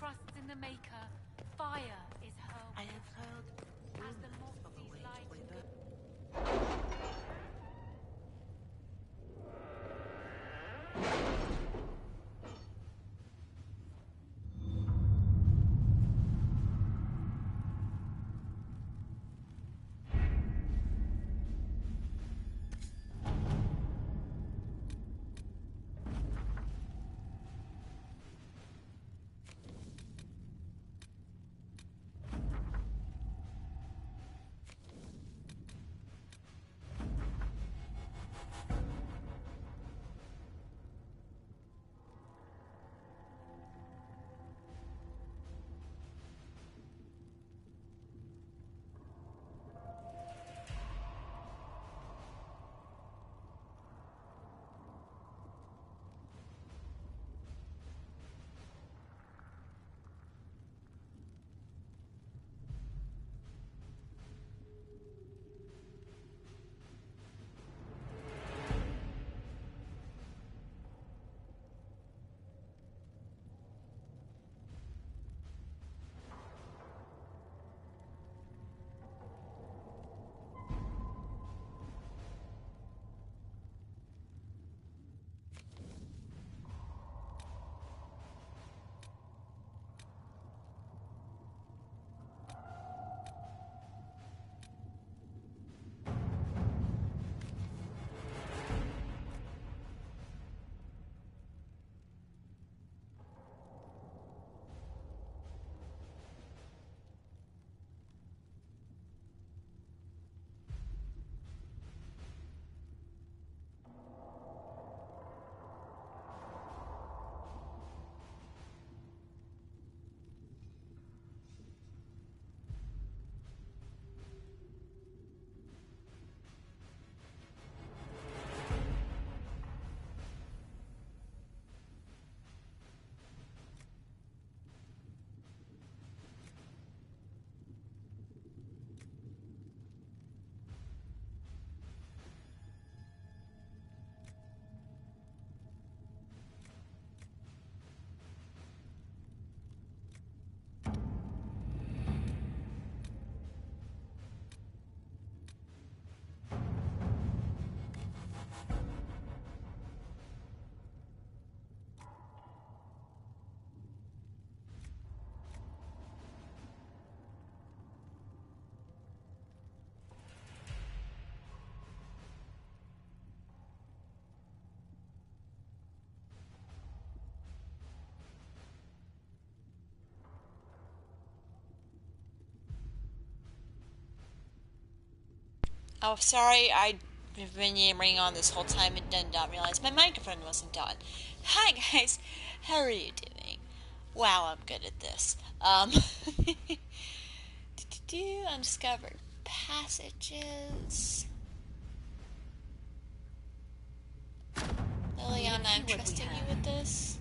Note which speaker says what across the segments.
Speaker 1: trusts in the Maker, fire is her.
Speaker 2: I have heard
Speaker 1: As the
Speaker 2: rumors of a
Speaker 1: Moxie's
Speaker 2: way
Speaker 1: light
Speaker 2: to
Speaker 1: and
Speaker 2: revert.
Speaker 3: Oh, sorry, I've been yammering on this whole time and did not realize my microphone wasn't on. Hi, guys. How are you doing? Wow, I'm good at this. Undiscovered passages. Liliana, I'm trusting you with this.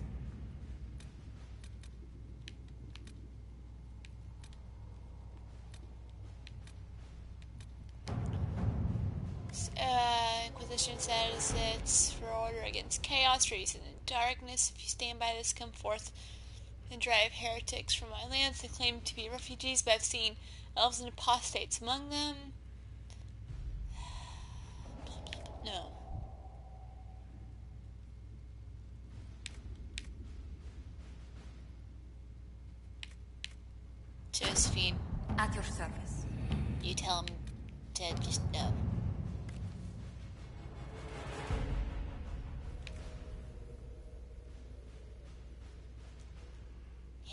Speaker 3: Inquisition says it's for order against chaos, reason, and darkness. If you stand by this, come forth and drive heretics from my lands. They claim to be refugees, but I've seen elves and apostates among them. No. Josephine.
Speaker 1: At your service.
Speaker 3: You tell him to just no.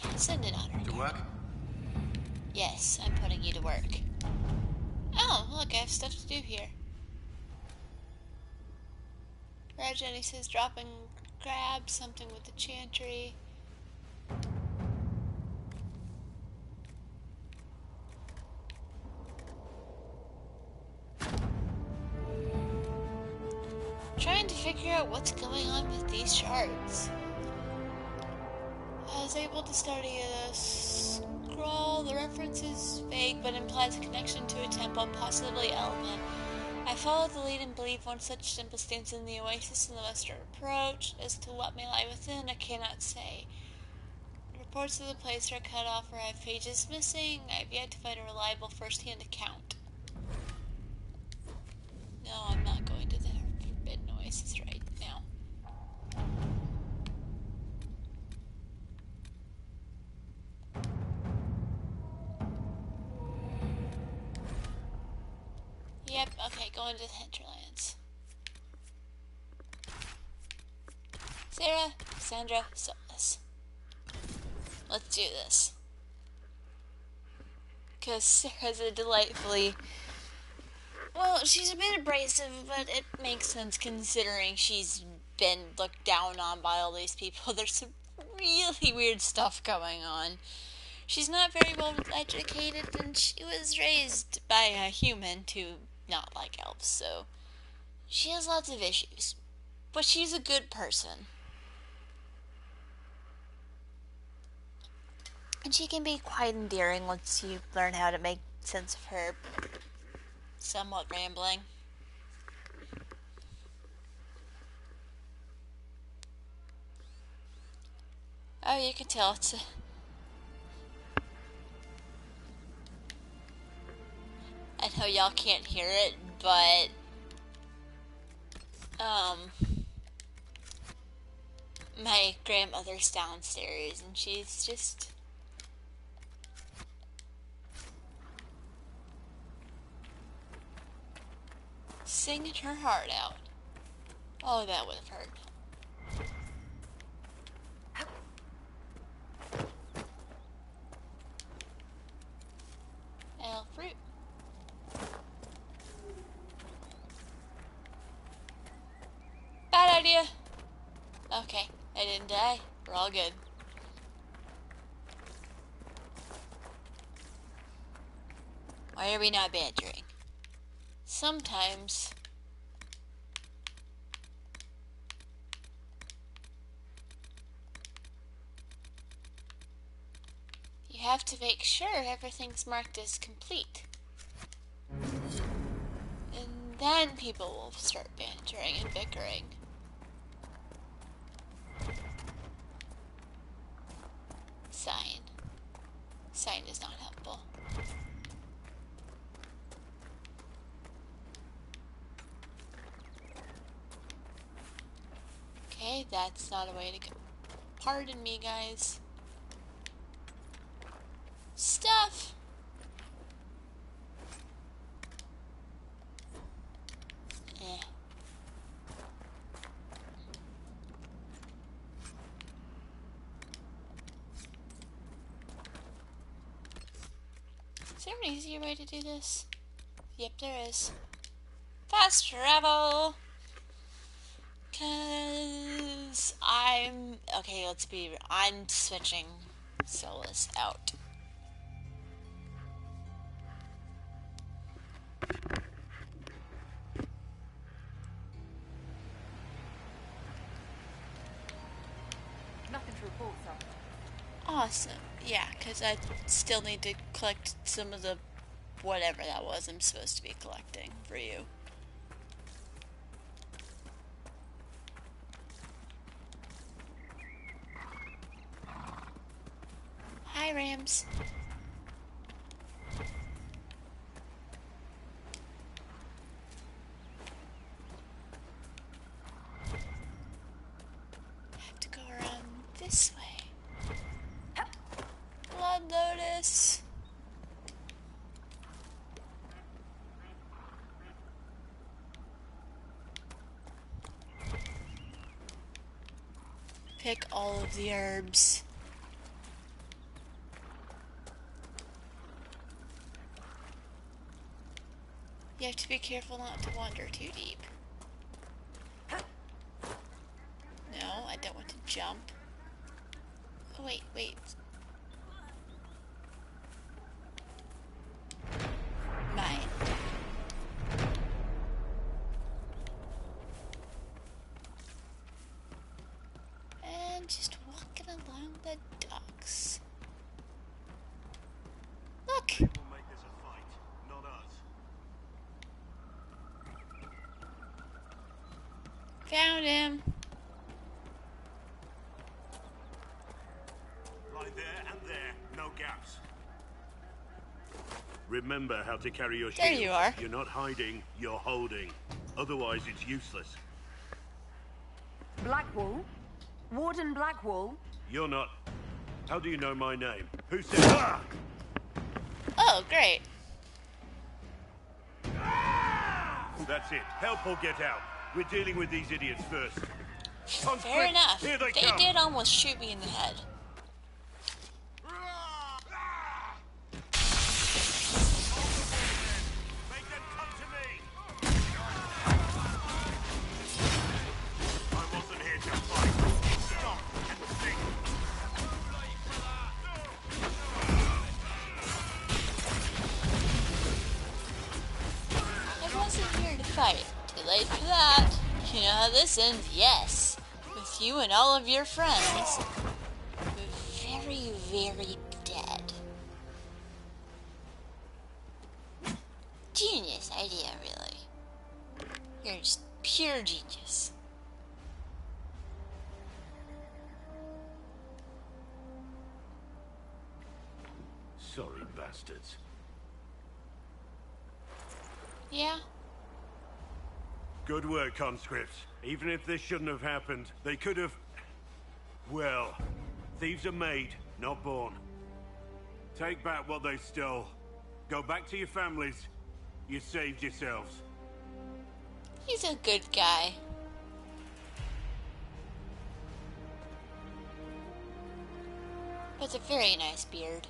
Speaker 3: Yeah, send it on her.
Speaker 4: To work?
Speaker 3: Yes, I'm putting you to work. Oh, look, I have stuff to do here. Jenny says drop and grab something with the chantry. Trying to figure out what's going on with these shards. I was able to study a scroll. The reference is vague but implies a connection to a temple and possibly element. I followed the lead and believe one such temple stands in the oasis in the western approach. As to what may lie within, I cannot say. Reports of the place are cut off or have pages missing. I've yet to find a reliable first-hand account. No, I'm not going to the Forbidden Oasis right now. Yep, okay, going to the hinterlands. Sarah, Sandra, Solus. Let's do this. Because Sarah's a delightfully... Well, she's a bit abrasive, but it makes sense considering she's been looked down on by all these people. There's some really weird stuff going on. She's not very well educated, and she was raised by a human to not like elves, so she has lots of issues. But she's a good person. And she can be quite endearing once you learn how to make sense of her somewhat rambling. Oh, you can tell it's a... I know y'all can't hear it, but... my grandmother's downstairs, and she's just... singing her heart out. Oh, that would have hurt. L fruit. Bad idea. Okay, I didn't die. We're all good. Why are we not bantering? Sometimes... you have to make sure everything's marked as complete. And then people will start bantering and bickering. Sign. Sign is not helpful. Okay, that's not a way to go. Pardon me, guys. Stuff! Eh. Is there an easier way to do this? Yep, there is. Fast travel! 'Cause I'm... okay, let's be... I'm switching Solus out.
Speaker 1: Nothing to report, sir.
Speaker 3: Awesome. Yeah, because I still need to collect some of the whatever that was I'm supposed to be collecting for you. Hi, Rams. I have to go around this way. Blood Lotus. Pick all of the herbs. You have to be careful not to wander too deep. No, I don't want to jump. Oh, wait, wait. Mine. And just walking along the docks. Look!
Speaker 4: People make this a fight, not us.
Speaker 3: Found him.
Speaker 4: Lie there. gaps. Remember how to carry your shield.
Speaker 3: There you are.
Speaker 4: You're not hiding, you're holding. Otherwise, it's useless.
Speaker 1: Blackwall? Warden Blackwall?
Speaker 4: You're not... How do you know my name? Who said... Ah!
Speaker 3: Oh, great.
Speaker 4: That's it. Help or get out. We're dealing with these idiots first.
Speaker 3: Fair enough.
Speaker 4: Here they
Speaker 3: They
Speaker 4: come.
Speaker 3: did almost shoot me in the head.
Speaker 4: Make them come to me. I wasn't here to fight. Stop and think.
Speaker 3: I wasn't here to fight. Too late for that. You know how this ends? Yes. With you and all of your friends. Very, very dead. Genius idea, really. You're just pure genius.
Speaker 4: Sorry, bastards.
Speaker 3: Yeah?
Speaker 4: Good work, conscripts. Even if this shouldn't have happened, they could have... Well, thieves are made, not born. Take back what they stole. Go back to your families. You saved yourselves.
Speaker 3: He's a good guy. But a very nice beard.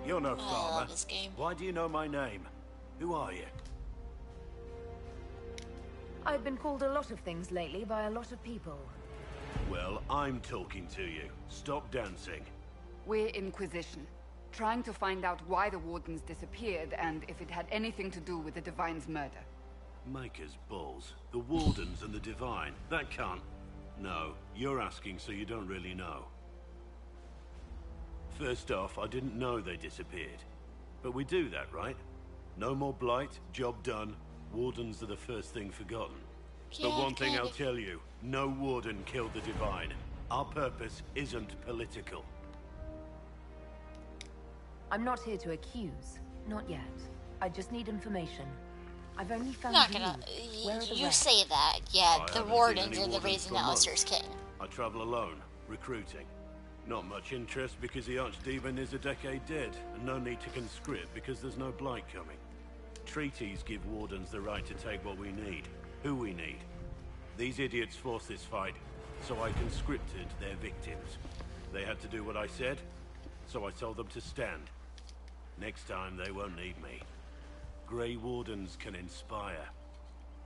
Speaker 4: You're no
Speaker 3: I
Speaker 4: farmer.
Speaker 3: love this game.
Speaker 4: Why do you know my name? Who are you?
Speaker 1: I've been called a lot of things lately by a lot of people.
Speaker 4: Well, I'm talking to you. Stop dancing.
Speaker 5: We're Inquisition, trying to find out why the Wardens disappeared and if it had anything to do with the Divine's murder.
Speaker 4: Maker's balls. The Wardens and the Divine. That can't... No, you're asking so you don't really know. First off, I didn't know they disappeared. But we do that, right? No more blight, job done. Wardens are the first thing forgotten. But
Speaker 3: Yeah,
Speaker 4: one thing
Speaker 3: kind
Speaker 4: I'll
Speaker 3: of.
Speaker 4: tell you, no Warden killed the Divine. Our purpose isn't political.
Speaker 1: I'm not here to accuse. Not yet. I just need information. I've only found
Speaker 3: Not
Speaker 1: you.
Speaker 3: gonna.
Speaker 1: Where are the
Speaker 3: You
Speaker 1: rest?
Speaker 3: say that. Yeah,
Speaker 4: I
Speaker 3: the
Speaker 4: haven't seen
Speaker 3: Wardens
Speaker 4: any
Speaker 3: are the
Speaker 4: Wardens
Speaker 3: reason
Speaker 4: for months.
Speaker 3: Alistair's king.
Speaker 4: I travel alone, recruiting. Not much interest because the Archdemon is a decade dead, and no need to conscript because there's no blight coming. Treaties give Wardens the right to take what we need, who we need. These idiots forced this fight, so I conscripted their victims. They had to do what I said, so I told them to stand. Next time they won't need me. Grey Wardens can inspire.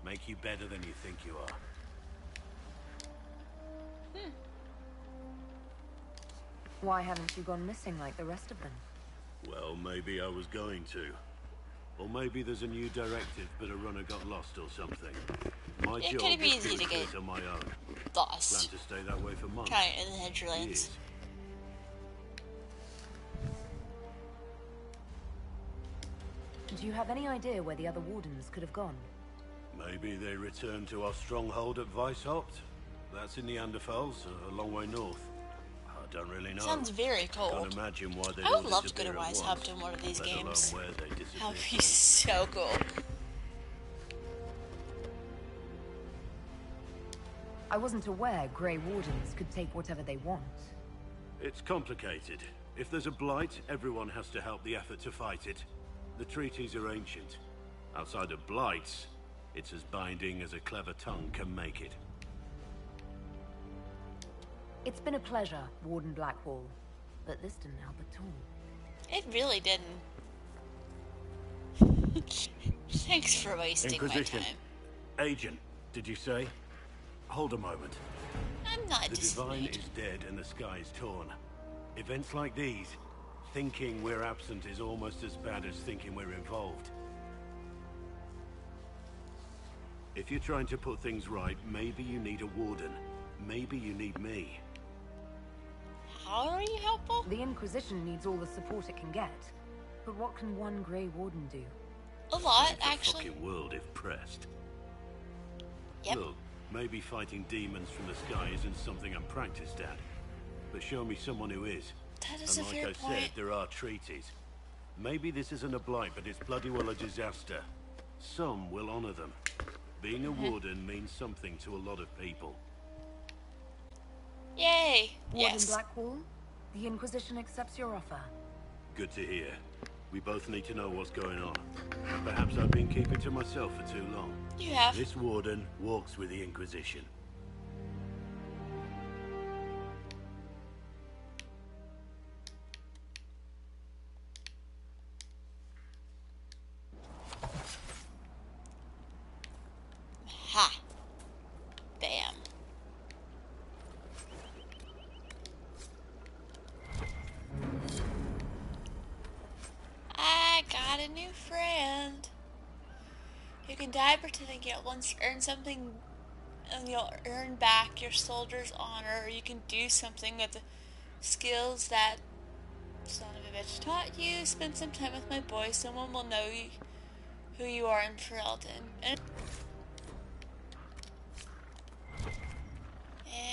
Speaker 4: Make you better than you think you are.
Speaker 1: Why haven't you gone missing like the rest of them?
Speaker 4: Well, maybe I was going to. Or maybe there's a new directive, but a runner got lost or something. My
Speaker 3: It
Speaker 4: job
Speaker 3: could be
Speaker 4: is to
Speaker 3: easy to
Speaker 4: recruit
Speaker 3: get
Speaker 4: on my own. Plan
Speaker 3: lost.
Speaker 4: to stay that way for months.
Speaker 3: Trying in the Hedgelands.
Speaker 4: Years.
Speaker 1: Do you have any idea where the other Wardens could have gone?
Speaker 4: Maybe they returned to our stronghold at Weishaupt. That's in the Anderfels, a long way north. I don't really know.
Speaker 3: Sounds very
Speaker 4: Can't
Speaker 3: cold.
Speaker 4: imagine why they
Speaker 3: I would love to go to Weishaupt in one of these games.
Speaker 4: Where they
Speaker 3: That would be
Speaker 4: disappeared.
Speaker 3: so cool.
Speaker 1: I wasn't aware Grey Wardens could take whatever they want.
Speaker 4: It's complicated. If there's a blight, everyone has to help the effort to fight it. The treaties are ancient. Outside of blights, it's as binding as a clever tongue can make it.
Speaker 1: It's been a pleasure, Warden Blackwall. But this didn't help at all.
Speaker 3: It really didn't. Thanks for wasting
Speaker 4: Inquisition.
Speaker 3: my time.
Speaker 4: Agent, did you say? Hold a moment.
Speaker 3: I'm not
Speaker 4: The Divine
Speaker 3: dismayed.
Speaker 4: is dead and the sky is torn. Events like these, thinking we're absent is almost as bad as thinking we're involved. If you're trying to put things right, maybe you need a warden. Maybe you need me.
Speaker 3: How are you helpful?
Speaker 1: The Inquisition needs all the support it can get. But what can one Grey Warden do?
Speaker 3: A lot,
Speaker 4: Save the
Speaker 3: actually.
Speaker 4: fucking world if pressed.
Speaker 3: Yep.
Speaker 4: Look, maybe fighting demons from the sky isn't something I'm practiced at. But show me someone who is.
Speaker 3: That is
Speaker 4: And
Speaker 3: a
Speaker 4: like
Speaker 3: fair
Speaker 4: I
Speaker 3: point.
Speaker 4: said, there are treaties. Maybe this isn't a blight, but it's bloody well a disaster. Some will honor them. Being a warden means something to a lot of people.
Speaker 3: Yay!
Speaker 1: Warden
Speaker 3: Yes.
Speaker 1: Blackwall, the Inquisition accepts your offer.
Speaker 4: Good to hear. We both need to know what's going on. Perhaps I've been keeping to myself for too long.
Speaker 3: You have.
Speaker 4: This warden walks with the Inquisition.
Speaker 3: Ha! Bam. I got a new friend. You can die pretending you once earn something and you'll earn back your soldier's honor, or you can do something with the skills that son of a bitch taught you. Spend some time with my boy. Someone will know who you are in Ferelden.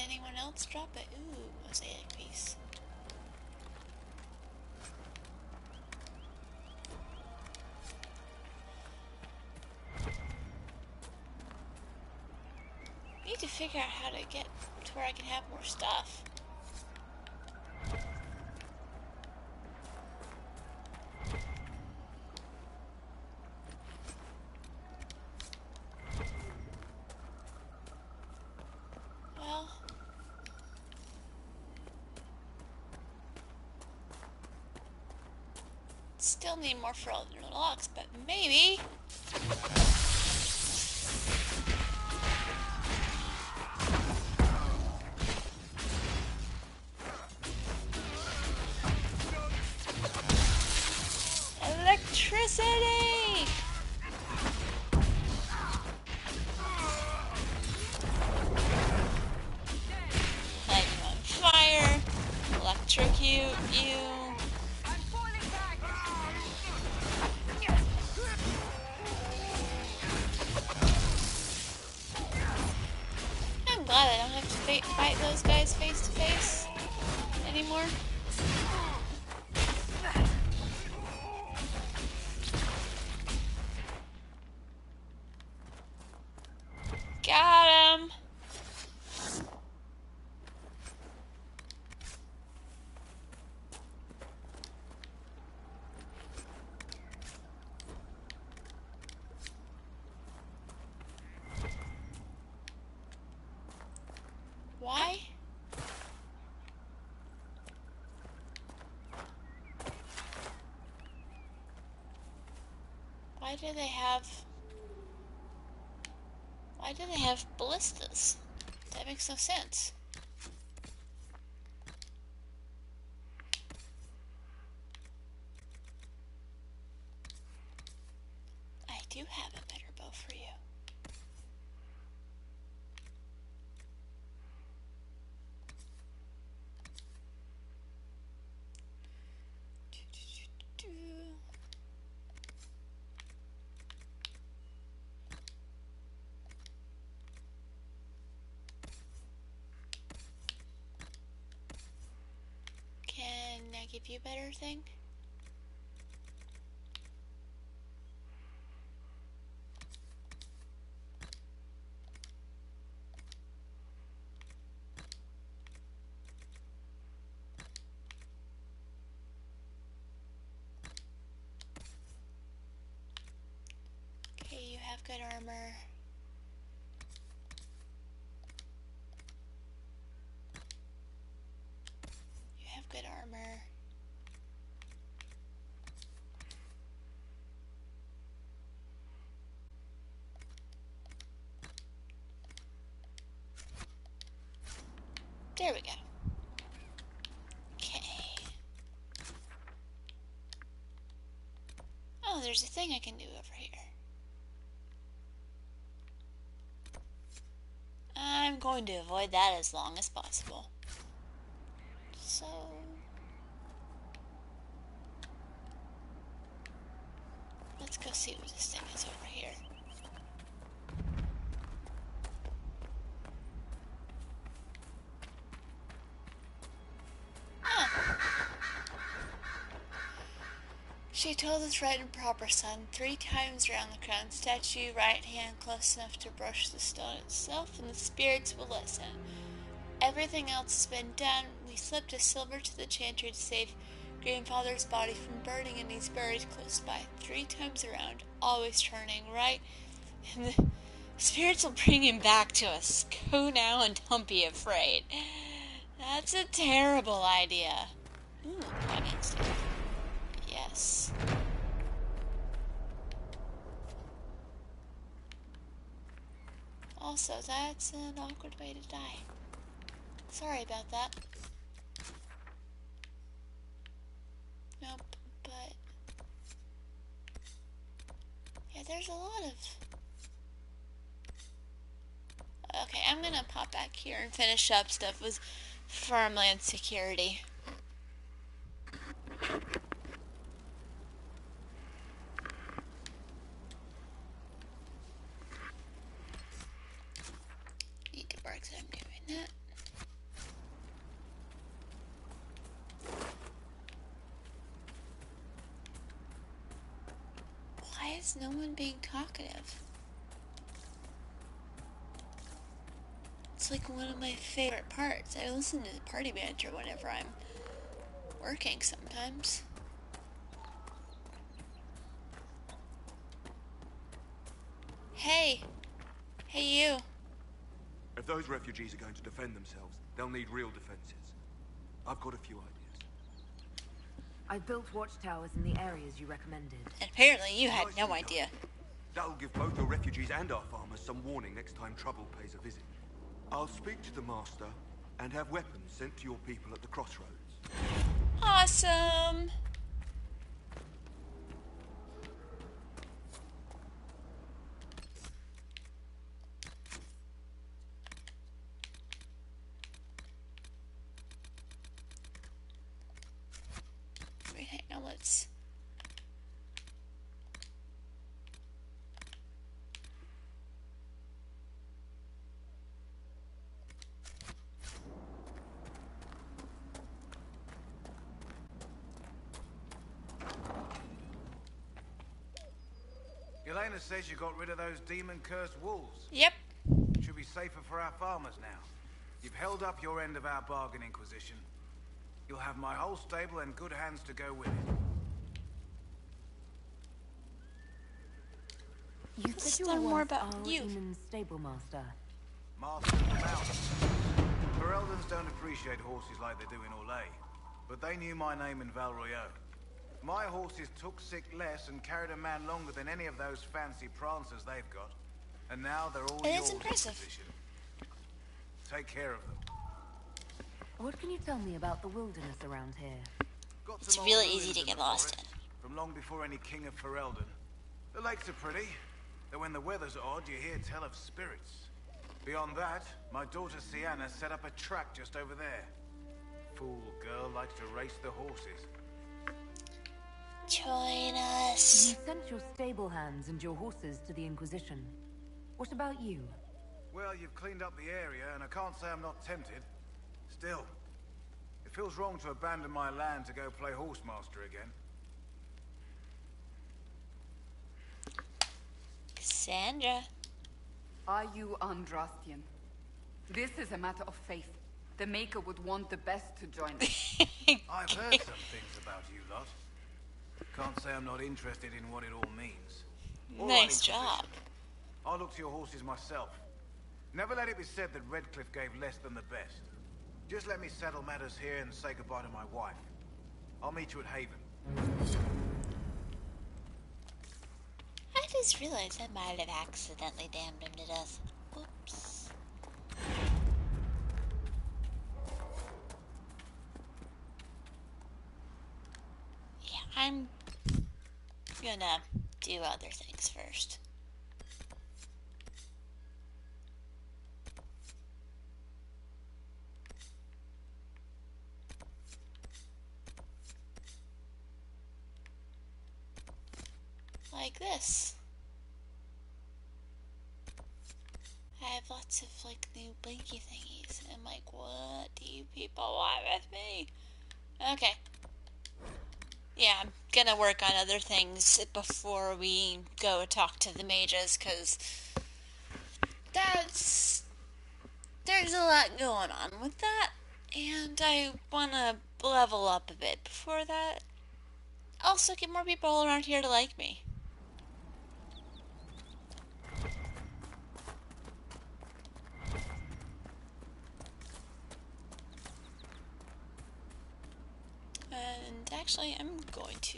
Speaker 3: Anyone else drop it? Ooh, mosaic piece. Need to figure out how to get to where I can have more stuff. Well, still need more for all the locks, but maybe. Electricity! Light you on fire. Electrocute you. I'm glad I don't have to fight those guys face to face anymore. Got him! Why? Why do they have ballistas? That makes no sense. I do have a better bow for you. Can I give you a better thing? Okay, you have good armor. You have good armor. There we go. Okay. Oh, there's a thing I can do over here. I'm going to avoid that as long as possible. So... let's go see what this thing is over here. Oh. She told us right and proper, son, 3 times around the crown statue, right hand close enough to brush the stone itself, and the spirits will listen. Everything else has been done. We slipped a silver to the chantry to save grandfather's body from burning, and he's buried close by. 3 times around, always turning right, and the spirits will bring him back to us. Go now and don't be afraid. That's a terrible idea. Ooh, finance. Yes. Also, that's an awkward way to die. Sorry about that. Nope, but... yeah, there's a lot of... okay, I'm gonna pop back here and finish up stuff with farmland security. Need to bark that I'm doing that. Why is no one being talkative? It's like one of my favorite parts. I listen to the party manager whenever I'm working sometimes. Hey! Hey you!
Speaker 6: If those refugees are going to defend themselves, they'll need real defenses. I've got a few ideas.
Speaker 1: I've built watchtowers in the areas you recommended.
Speaker 3: And apparently you had no
Speaker 6: Nicely
Speaker 3: idea.
Speaker 6: done. That'll give both the refugees and our farmers some warning next time trouble pays a visit. I'll speak to the master and have weapons sent to your people at the crossroads.
Speaker 3: Awesome! Okay, now let's...
Speaker 7: Liliana says you got rid of those demon-cursed wolves.
Speaker 3: Yep.
Speaker 7: Should be safer for our farmers now. You've held up your end of our bargain, Inquisition. You'll have my whole stable and good hands to go with it.
Speaker 1: You
Speaker 3: Let's
Speaker 1: said you
Speaker 3: learn
Speaker 1: were
Speaker 3: more
Speaker 1: once
Speaker 3: about
Speaker 1: our
Speaker 3: you.
Speaker 1: Eamon's stable master.
Speaker 7: Master of the Mountains. Fereldans don't appreciate horses like they do in Orlais, but they knew my name in Val Royeaux. My horses took sick less and carried a man longer than any of those fancy prancers they've got. And now they're all
Speaker 3: It
Speaker 7: yours,
Speaker 3: is impressive.
Speaker 7: Inquisition. Take care of them.
Speaker 1: What can you tell me about the wilderness around here?
Speaker 7: Got
Speaker 3: It's
Speaker 7: some
Speaker 3: really
Speaker 7: old
Speaker 3: easy
Speaker 7: ruins
Speaker 3: to
Speaker 7: in
Speaker 3: get
Speaker 7: the
Speaker 3: lost
Speaker 7: forest, from long before any king of Ferelden. The lakes are pretty, though when the weather's odd, you hear tell of spirits. Beyond that, my daughter Sienna set up a track just over there. Fool girl likes to race the horses.
Speaker 3: Join us.
Speaker 1: You sent your stable hands and your horses to the Inquisition. What about you?
Speaker 7: Well, you've cleaned up the area, and I can't say I'm not tempted. Still, it feels wrong to abandon my land to go play horsemaster again.
Speaker 3: Cassandra.
Speaker 5: Are you Andrastian? This is a matter of faith. The Maker would want the best to join us.
Speaker 7: I've heard some things about you lot. Can't say I'm not interested in what it all means. All right,
Speaker 3: Nice job.
Speaker 7: Inquisition. I'll look to your horses myself. Never let it be said that Redcliffe gave less than the best. Just let me settle matters here and say goodbye to my wife. I'll meet you at Haven.
Speaker 3: I just realized I might have accidentally damned him to death. Whoops. Yeah, I'm gonna do other things first. Like this. I have lots of like new blinky thingies. And I'm like, what do you people want with me? Okay. Yeah, I'm gonna work on other things before we go talk to the mages, because there's a lot going on with that, and I want to level up a bit before that. Also, get more people around here to like me. And actually, I'm going to...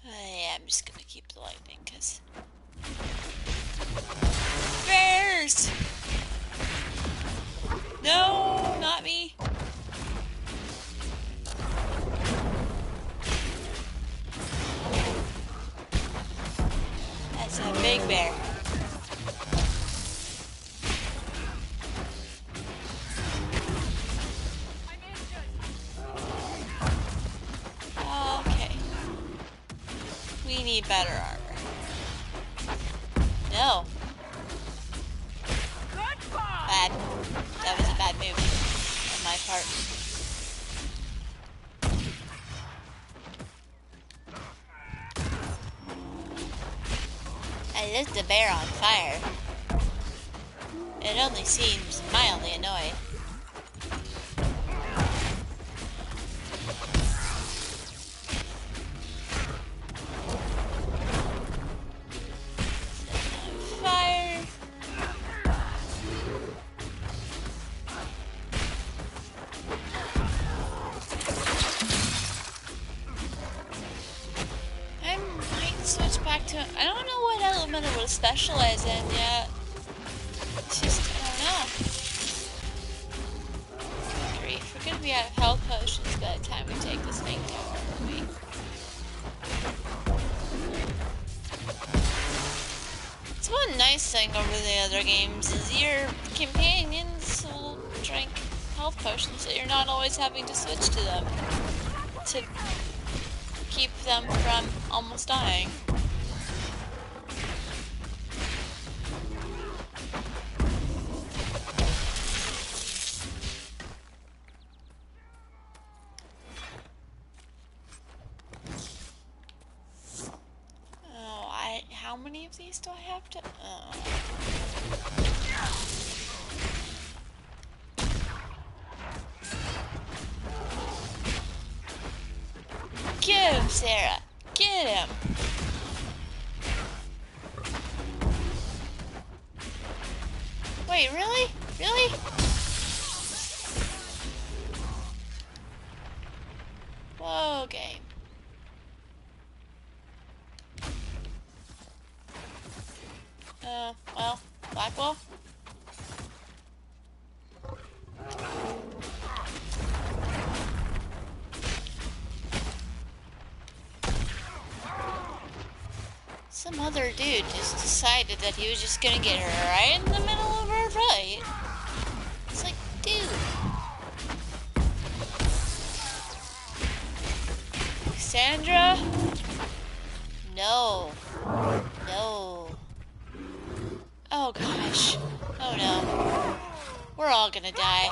Speaker 3: yeah, I'm just gonna keep the lightning, because... Bears! No, not me. That's a big bear. Okay. We need better armor. No. Bad. That was a bad move on my part. I lit the bear on fire. It only seems mildly annoyed. Fire. I might switch back to... I don't know what element it will specialize in yet. It's just, I don't know. Good grief. We're gonna be out of health potions by the time we take this thing down, aren't we? It's one nice thing over the other games is your companions will drink health potions, so you're not always having to switch to them to keep them from almost dying. How many of these do I have to... Get him, Sarah! Get him! Wait, really? Really? Whoa, game. Well, Blackwell? Some other dude just decided that he was just gonna get right in the middle of our fight. It's like, dude. Sandra? No. No. Oh gosh. Oh no. We're all gonna die.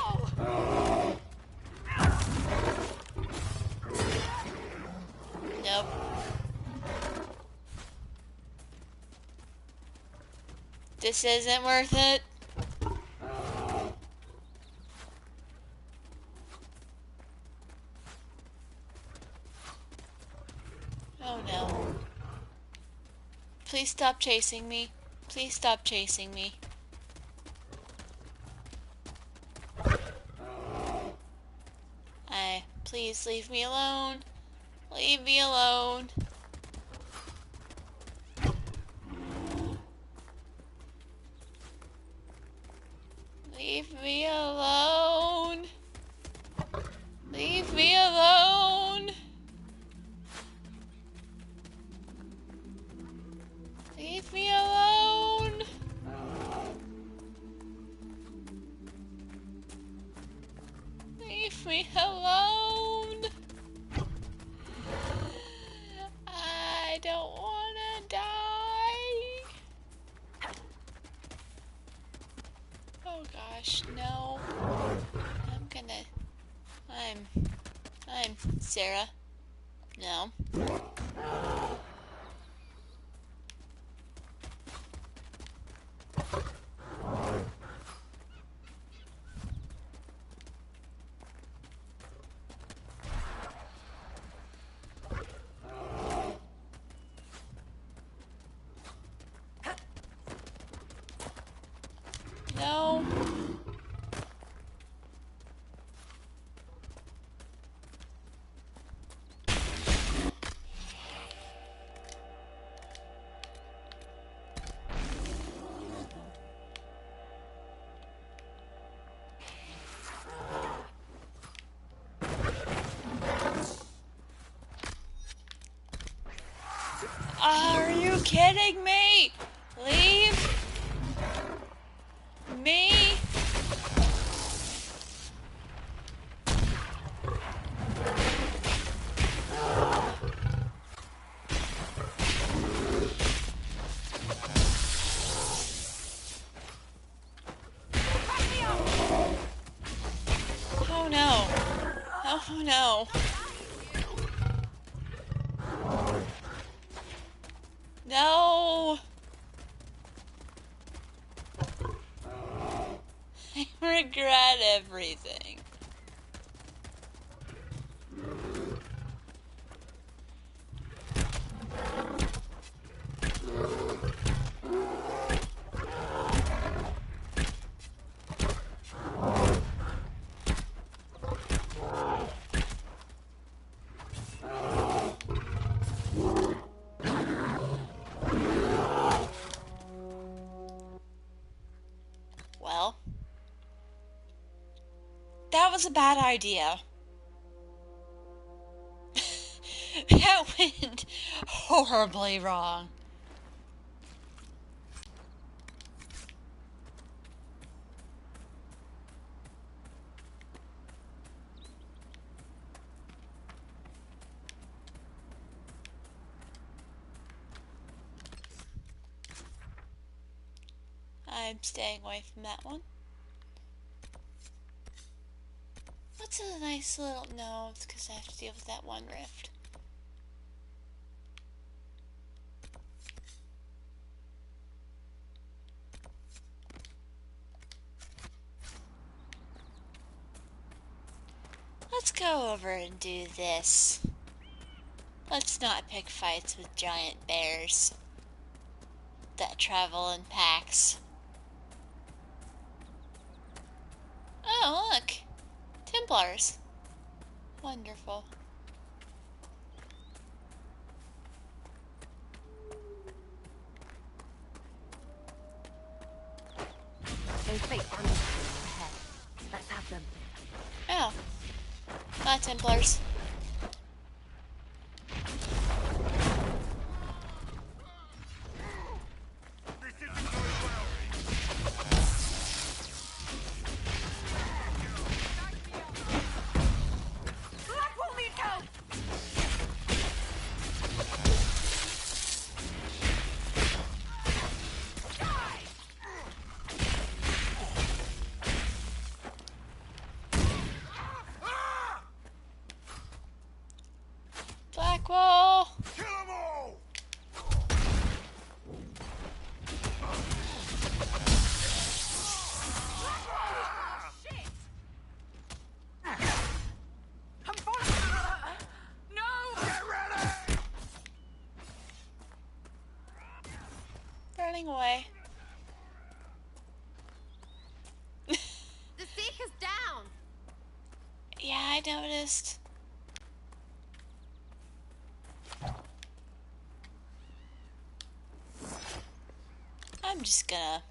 Speaker 3: Nope. This isn't worth it. Oh no. Please stop chasing me. Please stop chasing me. Please leave me alone. Leave me alone. Leave me alone. Leave me alone. Leave me alone. don't wanna die. Oh gosh, no. I'm Sarah. No. No. Are you kidding me? Leave me. Oh no. Oh no. No. I regret everything. Well, that was a bad idea. That went horribly wrong. I'm staying away from that one. What's a nice little... No, it's because I have to deal with that one rift. Let's go over and do this. Let's not pick fights with giant bears that travel in packs. Oh, look! Templars. Wonderful.
Speaker 1: Those fake bandits ahead. Let's have them.
Speaker 3: Oh. Not Templars. Blackwall!
Speaker 6: Kill 'em all!
Speaker 5: I'm falling! No!
Speaker 6: Get ready!
Speaker 3: Running away.
Speaker 2: The Seeker's down.
Speaker 3: Yeah, I noticed. I'm just gonna...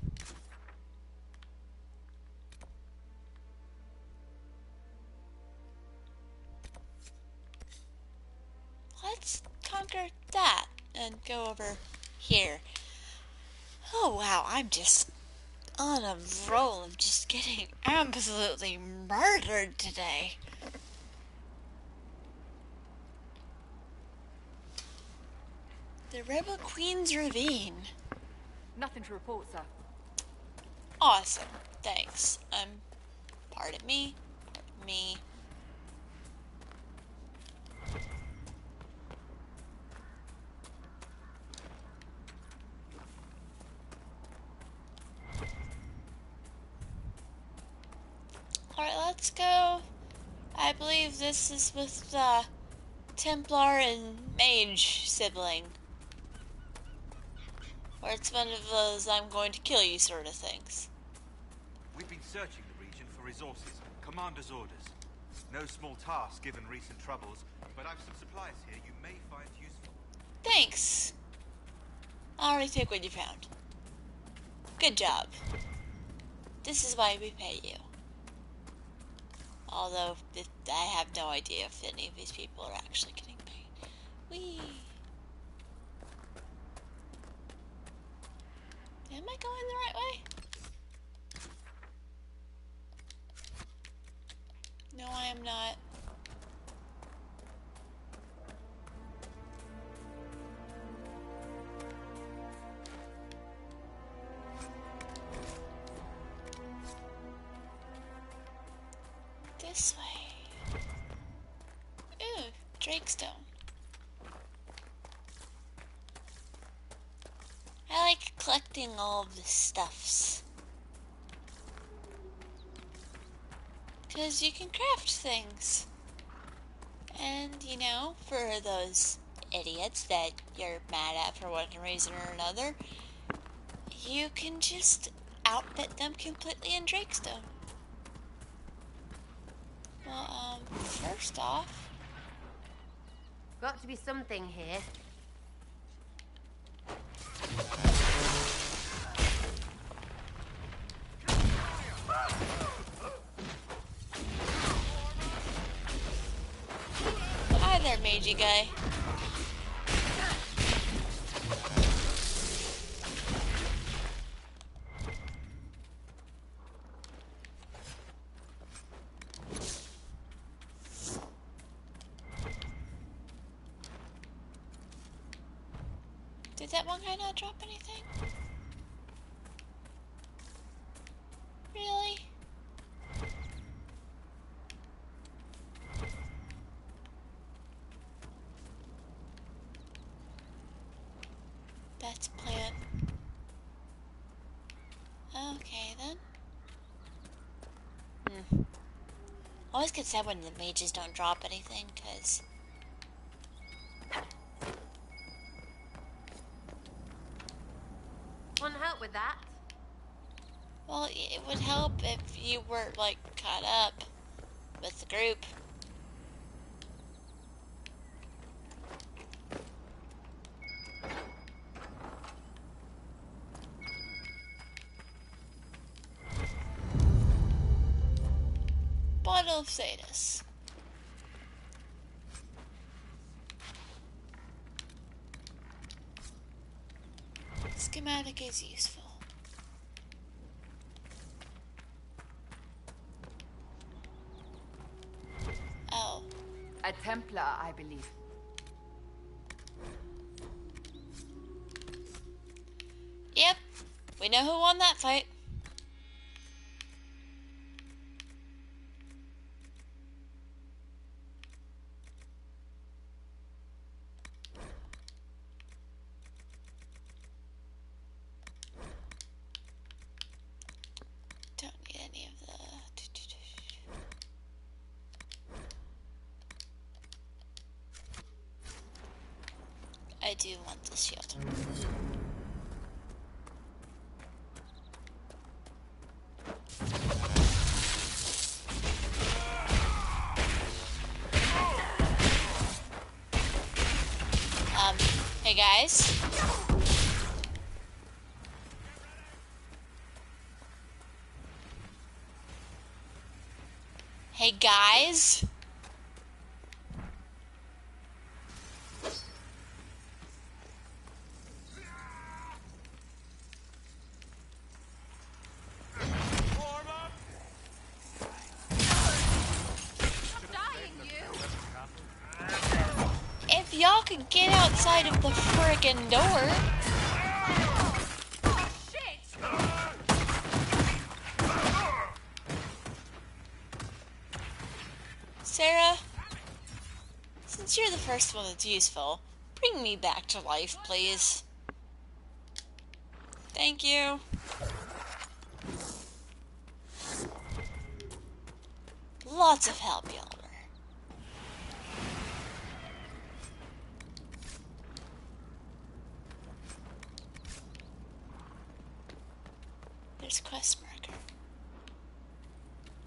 Speaker 3: Let's conquer that and go over here. Oh wow, I'm just on a roll of just getting absolutely murdered today. The Rebel Queen's Ravine.
Speaker 5: Nothing to report, sir.
Speaker 3: Awesome. Thanks. Pardon me. Pardon me. Alright, let's go. I believe this is with the Templar and Mage sibling. Or it's one of those I'm going to kill you sort of things.
Speaker 6: We've been searching the region for resources. Commander's orders. No small task given recent troubles, but I've some supplies here you may find useful.
Speaker 3: Thanks. I'll already take what you found. Good job. This is why we pay you. Although, I have no idea if any of these people are actually getting paid. Whee! Am I going the right way? No, I am not. This way. Ooh, Drakestone. I like collecting all of the stuffs. Because you can craft things. And, you know, for those idiots that you're mad at for one reason or another, you can just outfit them completely in Drakestone. Well, first off...
Speaker 2: Got to be something here.
Speaker 3: Hi there, magey guy. Did that one guy not drop anything? Really? That's plant. Okay then. Always get sad when the mages don't drop anything, cause
Speaker 2: Want help with that?
Speaker 3: well, it would help if you were like caught up with the group. Bottle of Sadus. Schematic is useful. Oh.
Speaker 5: A Templar, I believe.
Speaker 3: Yep. We know who won that fight. Don't need any of the... I do want this shield. Hey guys. Hey guys. If y'all could get outside of the friggin' door. Sarah, since you're the first one that's useful, bring me back to life, please. Thank you. Lots of help, Yelmer. There's a quest marker.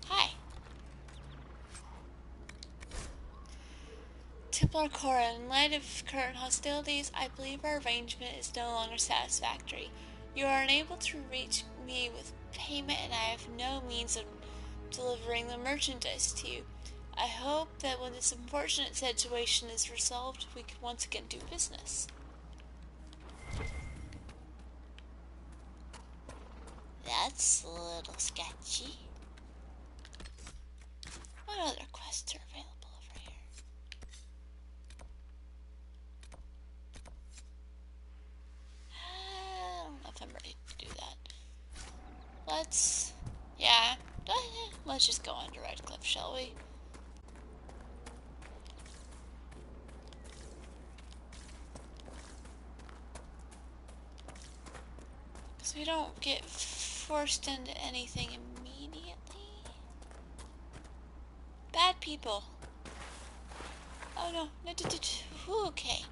Speaker 3: Hi. Templar Cora, in light of current hostilities, I believe our arrangement is no longer satisfactory. You are unable to reach me with payment, and I have no means of delivering the merchandise to you. I hope that when this unfortunate situation is resolved, we can once again do business. That's a little sketchy. What other quests are available over here? I don't know if I'm ready to do that. Let's just go on to Redcliffe, shall we? So we don't get forced into anything immediately. Bad people. Oh no, okay.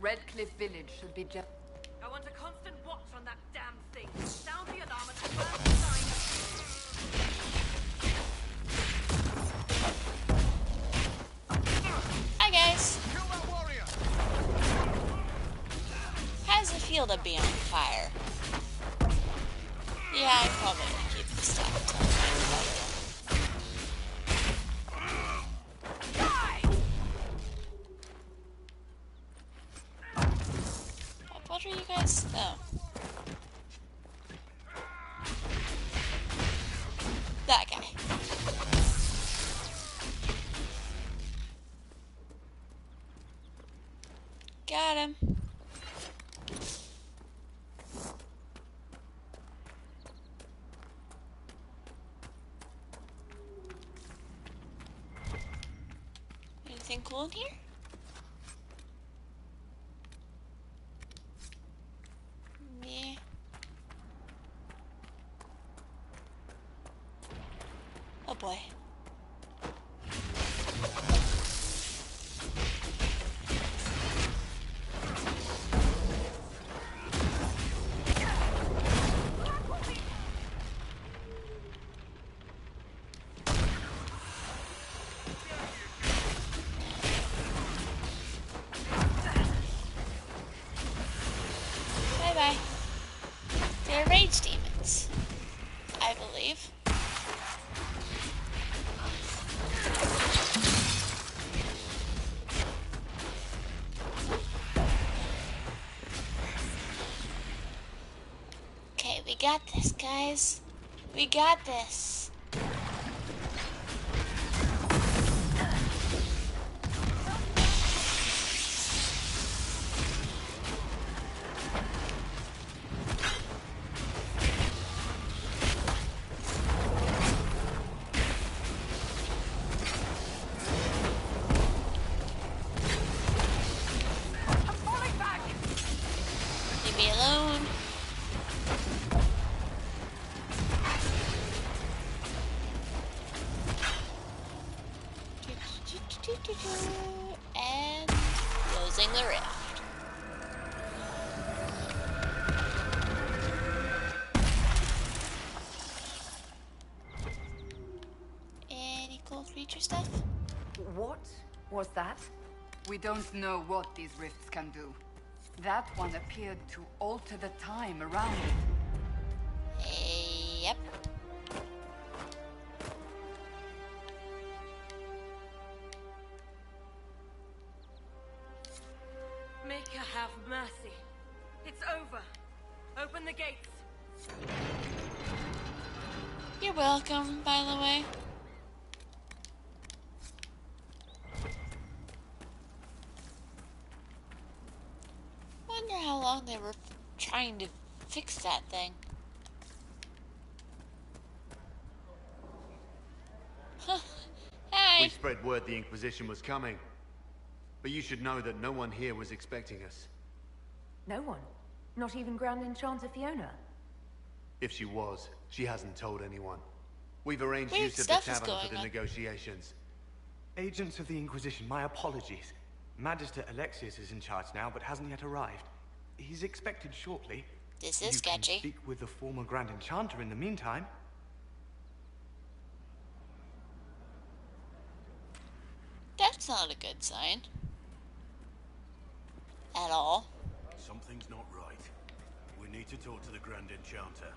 Speaker 5: Redcliffe village should be just...
Speaker 8: I want a constant watch on that damn thing. Sound the alarm at the first sign.
Speaker 3: Hi guys.
Speaker 6: Kill that warrior!
Speaker 3: How's it feel to be on fire? Yeah, I probably will keep this stuff until I find better. What are you guys? Oh. That guy. Got him. Anything cool in here? Yeah. Oh boy. Bye-bye. They're rage demons, I believe. Okay, we got this, guys. We got this. Leave me alone. And closing the rift. Any cool creature stuff?
Speaker 1: What was that?
Speaker 5: We don't know what these rifts can do. That one appeared to alter the time around it.
Speaker 3: Yep.
Speaker 8: Make her have mercy. It's over. Open the gates.
Speaker 3: You're welcome, by the way. wonder how long they were trying to fix that thing. Huh. Hi.
Speaker 9: We spread word the Inquisition was coming. But you should know that no one here was expecting us.
Speaker 1: No one? Not even Grand Enchanter Fiona?
Speaker 9: If she was, she hasn't told anyone. We've arranged
Speaker 3: Weird
Speaker 9: use of the
Speaker 3: stuff is
Speaker 9: tavern for
Speaker 3: going
Speaker 9: the
Speaker 3: on.
Speaker 9: negotiations.
Speaker 10: Agents of the Inquisition, my apologies. Magister Alexius is in charge now, but hasn't yet arrived. He's expected shortly.
Speaker 3: This
Speaker 10: You
Speaker 3: is
Speaker 10: can
Speaker 3: sketchy.
Speaker 10: speak with the former Grand Enchanter in the meantime.
Speaker 3: That's not a good sign. At all.
Speaker 4: Something's not right. We need to talk to the Grand Enchanter.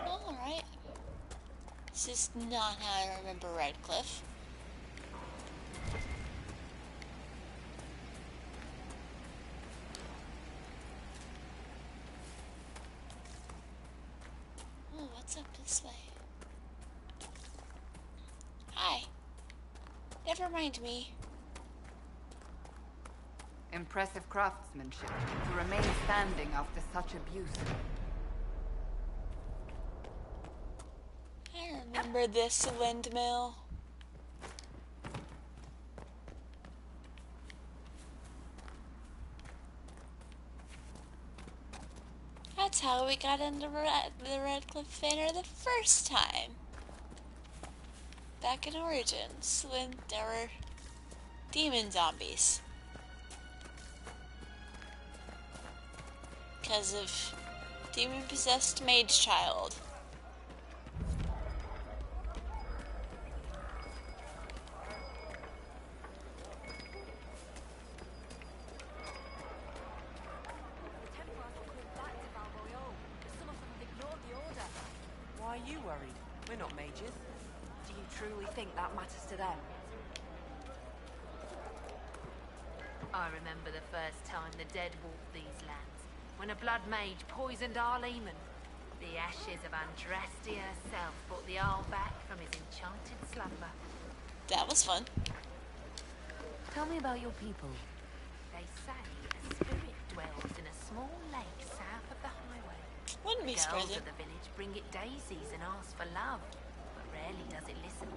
Speaker 3: Alright. This is not how I remember Redcliffe. Oh, what's up this way? Hi. Never mind me.
Speaker 5: Impressive craftsmanship to remain standing after such abuse.
Speaker 3: I remember this windmill. That's how we got into the Redcliffe Manor the first time. Back in Origins, when there were demon zombies. Because of demon-possessed mage child.
Speaker 8: Why are you worried? We're not mages. Do you truly think that matters to them?
Speaker 2: I remember the first time the dead walked these lands, when a blood mage poisoned our Lehman. The ashes of Andraste herself brought the Arl back from his enchanted slumber.
Speaker 3: That was fun.
Speaker 1: Tell me about your people.
Speaker 2: They say a spirit dwells in a small lake south of the highway.
Speaker 3: Wouldn't be
Speaker 2: Girls
Speaker 3: surprising.
Speaker 2: of the village bring it daisies and ask for love, but rarely does it listen.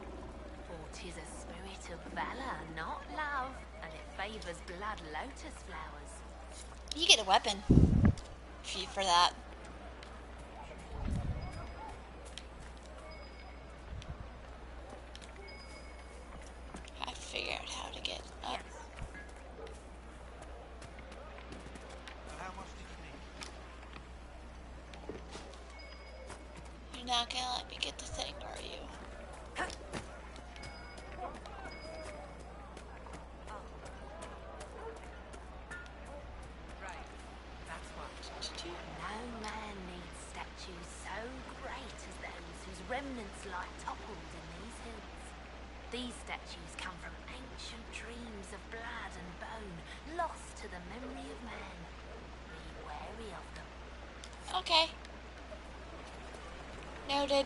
Speaker 2: For 'tis a spirit of valor, not love, and it favors blood lotus flowers.
Speaker 3: You get a weapon for that. I figure out how to get up.
Speaker 6: How much do you need?
Speaker 3: You're not gonna let me get the thing, are you?
Speaker 2: That's what. No man needs statues so great as those whose remnants lie toppled in these hills. These statues come from ancient dreams of blood and bone, lost to the memory of man. Be wary of them.
Speaker 3: Okay. Noted.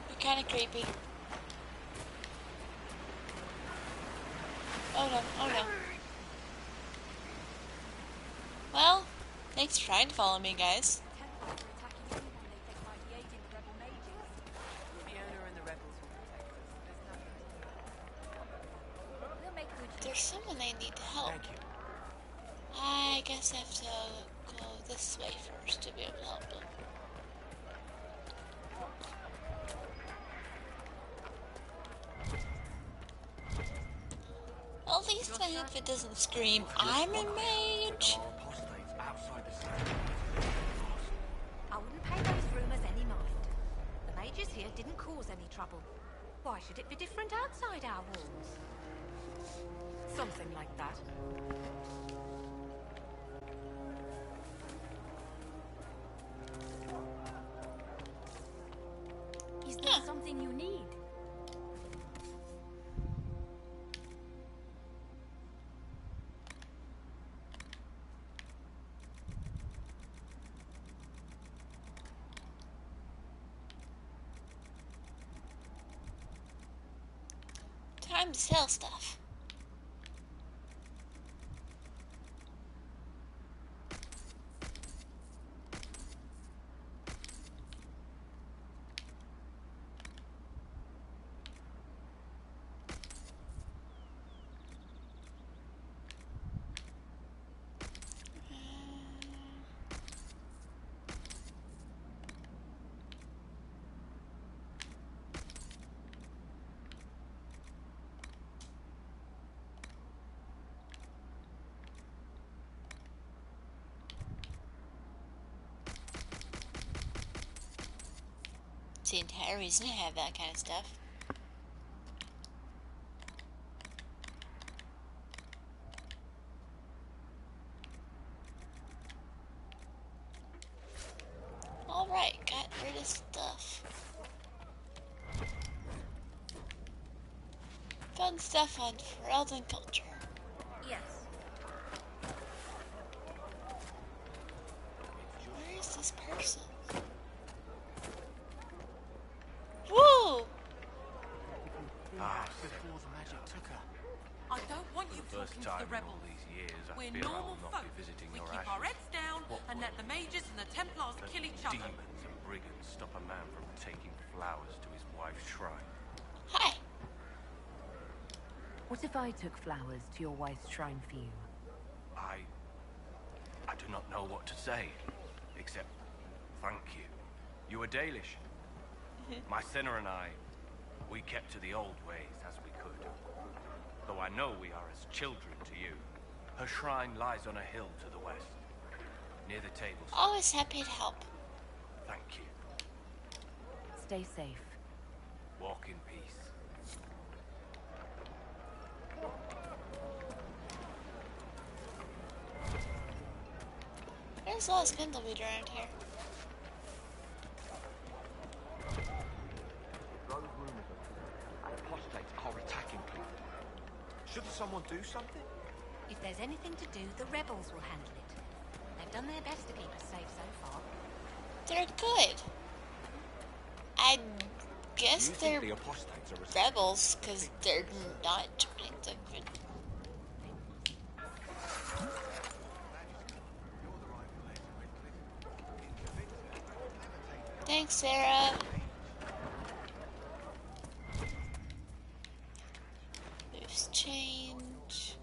Speaker 3: You're kind of creepy. Oh no, oh no. Well, thanks for trying to follow me, guys.
Speaker 8: Fiona and the rebels will protect us.
Speaker 3: There's someone I need to help.
Speaker 10: Thank you.
Speaker 3: I guess I have to go this way first to be able to help them. Well, at least my outfit doesn't scream, I'm a mage!
Speaker 10: Apostates outside the city.
Speaker 8: I wouldn't pay those rumors any mind. The mages here didn't cause any trouble. Why should it be different outside our walls? Something like that. Is there something you need?
Speaker 3: Time to sell stuff. It's the entire reason to have that kind of stuff. Alright, got rid of stuff. Fun stuff on Ferelden culture.
Speaker 8: Yes.
Speaker 3: Where is this person? Woo!
Speaker 11: Before the magic took her.
Speaker 8: I don't want you talking to the rebels. We're normal folk. We keep our heads down and let the mages and the Templars kill each other.
Speaker 11: Demons and brigands stop a man from taking flowers to his wife's shrine.
Speaker 3: Hi.
Speaker 1: What if I took flowers to your wife's shrine for you?
Speaker 11: I do not know what to say, except thank you. You are Dalish. My sinner and I, we kept to the old ways as we could. Though I know we are as children to you. Her shrine lies on a hill to the west, near the tables.
Speaker 3: Always happy to help.
Speaker 11: Thank you.
Speaker 1: Stay safe.
Speaker 11: Walk in peace.
Speaker 3: There's a lot of spindleweed around here.
Speaker 12: Those rumors of apostates are attacking Clifton. Shouldn't someone do something?
Speaker 8: If there's anything to do, the rebels will handle it. They've done their best to keep us safe so far.
Speaker 3: They're good. I guess they're
Speaker 12: the apostates are
Speaker 3: rebels because they're not doing the good. Thanks, Sarah. Loose change.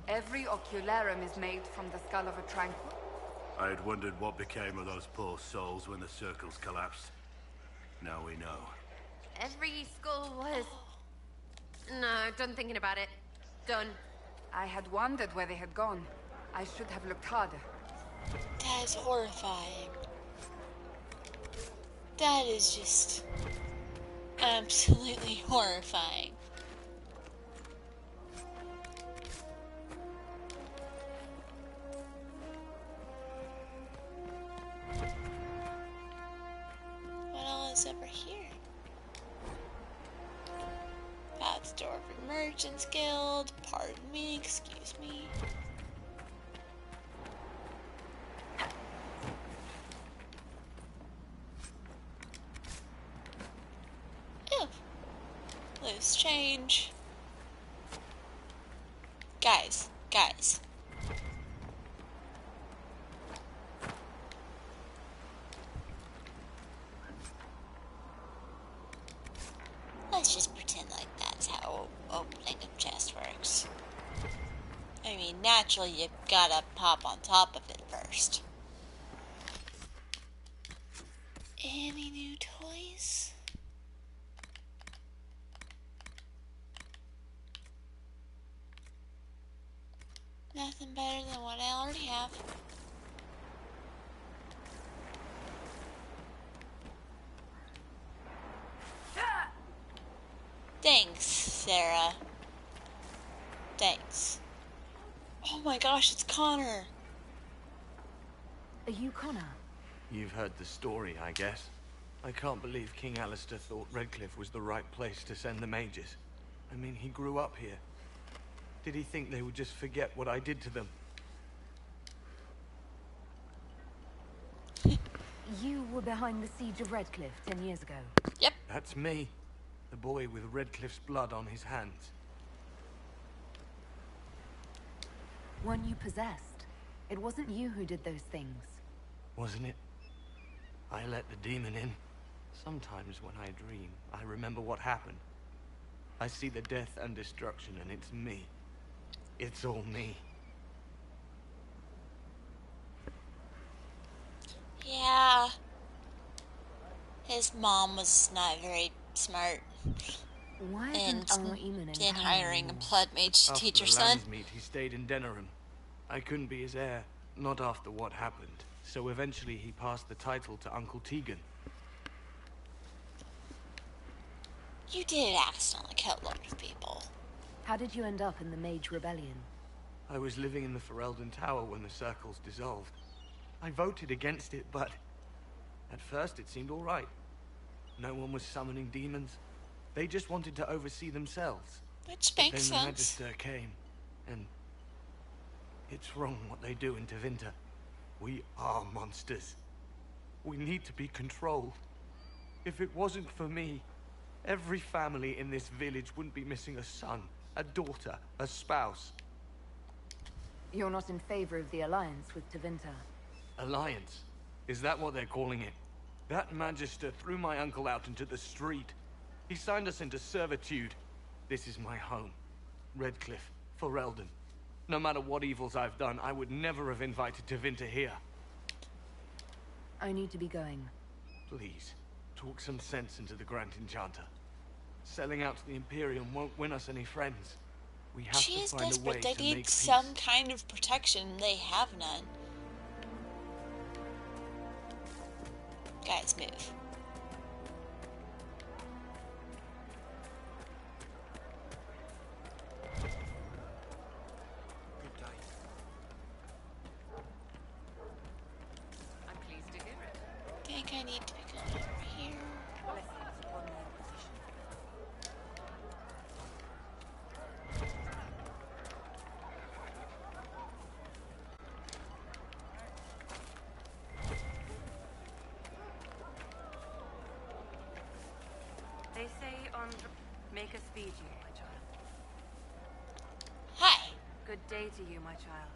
Speaker 5: Every ocularum is made from the skull of a tranquil.
Speaker 4: I had wondered what became of those poor souls when the circles collapsed. Now we know.
Speaker 13: Every skull was... No, done thinking about it. Done.
Speaker 5: I had wondered where they had gone. I should have looked harder.
Speaker 3: That is horrifying. That is just absolutely horrifying. What all is over here? That's Dwarven Merchants Guild. Pardon me, excuse me. Ew. Loose change. Guys. Let's just pretend like that's how opening a chest works. I mean, naturally you gotta pop on top of it first. Any new toys? Nothing better than what I already have. Thanks, Sarah. Thanks. Oh my gosh, it's Connor.
Speaker 1: Are you Connor?
Speaker 10: You've heard the story, I guess. I can't believe King Alistair thought Redcliffe was the right place to send the mages. I mean, he grew up here. Did he think they would just forget what I did to them?
Speaker 1: You were behind the siege of Redcliffe 10 years ago.
Speaker 3: Yep.
Speaker 10: That's me. The boy with Redcliffe's blood on his hands.
Speaker 1: Weren't you possessed? It wasn't you who did those things.
Speaker 10: Wasn't it? I let the demon in. Sometimes when I dream, I remember what happened. I see the death and destruction, and it's me. It's all me.
Speaker 3: Yeah. His mom was not very smart.
Speaker 1: Why
Speaker 3: And
Speaker 1: isn't our Eamon in
Speaker 3: then
Speaker 1: town
Speaker 3: hiring a
Speaker 1: anymore?
Speaker 3: blood mage to teach her
Speaker 10: After the
Speaker 3: son.
Speaker 10: lamb's meet, he stayed in Denerim. I couldn't be his heir, not after what happened. So eventually he passed the title to Uncle Tegan.
Speaker 3: You did accidentally kill a lot of people.
Speaker 1: How did you end up in the Mage Rebellion?
Speaker 10: I was living in the Ferelden Tower when the circles dissolved. I voted against it, but at first it seemed all right. No one was summoning demons. They just wanted to oversee themselves.
Speaker 3: Which
Speaker 10: But
Speaker 3: makes
Speaker 10: then the
Speaker 3: sense.
Speaker 10: Magister came, and it's wrong what they do in Tevinter. We are monsters. We need to be controlled. If it wasn't for me, every family in this village wouldn't be missing a son, a daughter, a spouse.
Speaker 1: You're not in favor of the alliance with Tevinter.
Speaker 10: Alliance? Is that what they're calling it? That Magister threw my uncle out into the street. He signed us into servitude. This is my home. Redcliffe, Ferelden. No matter what evils I've done, I would never have invited Tevinter here.
Speaker 1: I need to be going.
Speaker 10: Please, talk some sense into the Grand Enchanter. Selling out to the Imperium won't win us any friends. We have
Speaker 3: She
Speaker 10: to
Speaker 3: is
Speaker 10: find a way
Speaker 3: desperate. They
Speaker 10: to make
Speaker 3: need
Speaker 10: peace.
Speaker 3: some kind of protection. They have none. Guys, move.
Speaker 6: Good day.
Speaker 8: I'm pleased to hear it.
Speaker 3: I think I need to be going over here.
Speaker 8: Blessings upon the Inquisition. They say on... Make us feed you, my child.
Speaker 3: Hi.
Speaker 8: Good day to you, my child.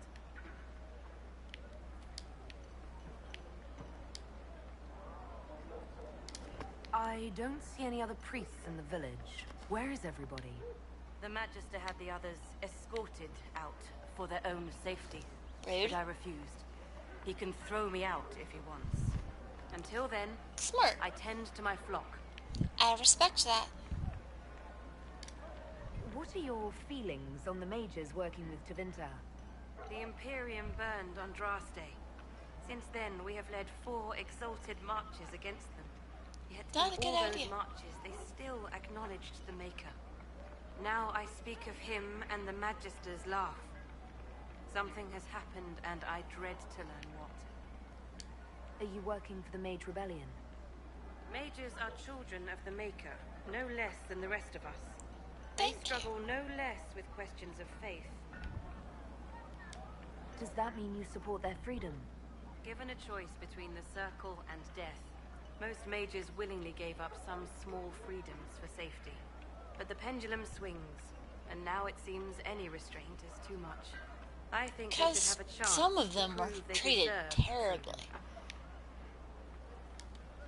Speaker 1: I don't see any other priests in the village. Where is everybody?
Speaker 8: The Magister had the others escorted out for their own safety.
Speaker 3: Rude.
Speaker 8: But I refused. He can throw me out if he wants. Until then,
Speaker 3: Smart.
Speaker 8: I tend to my flock.
Speaker 3: I respect that.
Speaker 1: What are your feelings on the mages working with Tevinter?
Speaker 8: The Imperium burned on Draft Day. Since then, we have led 4 exalted marches against them. Yet
Speaker 3: Not a
Speaker 8: in
Speaker 3: good
Speaker 8: all
Speaker 3: idea.
Speaker 8: those marches, they still acknowledged the Maker. Now I speak of him and the Magisters laugh. Something has happened, and I dread to learn what.
Speaker 1: Are you working for the Mage Rebellion?
Speaker 8: Mages are children of the Maker, no less than the rest of us.
Speaker 3: Thank
Speaker 8: They struggle no less with questions of faith.
Speaker 1: Does that mean you support their freedom?
Speaker 8: Given a choice between the Circle and death, most mages willingly gave up some small freedoms for safety. But the pendulum swings, and now it seems any restraint is too much. I think they should
Speaker 3: Because
Speaker 8: have a chance
Speaker 3: some of
Speaker 8: to
Speaker 3: them were
Speaker 8: prove they
Speaker 3: treated
Speaker 8: deserve
Speaker 3: terribly.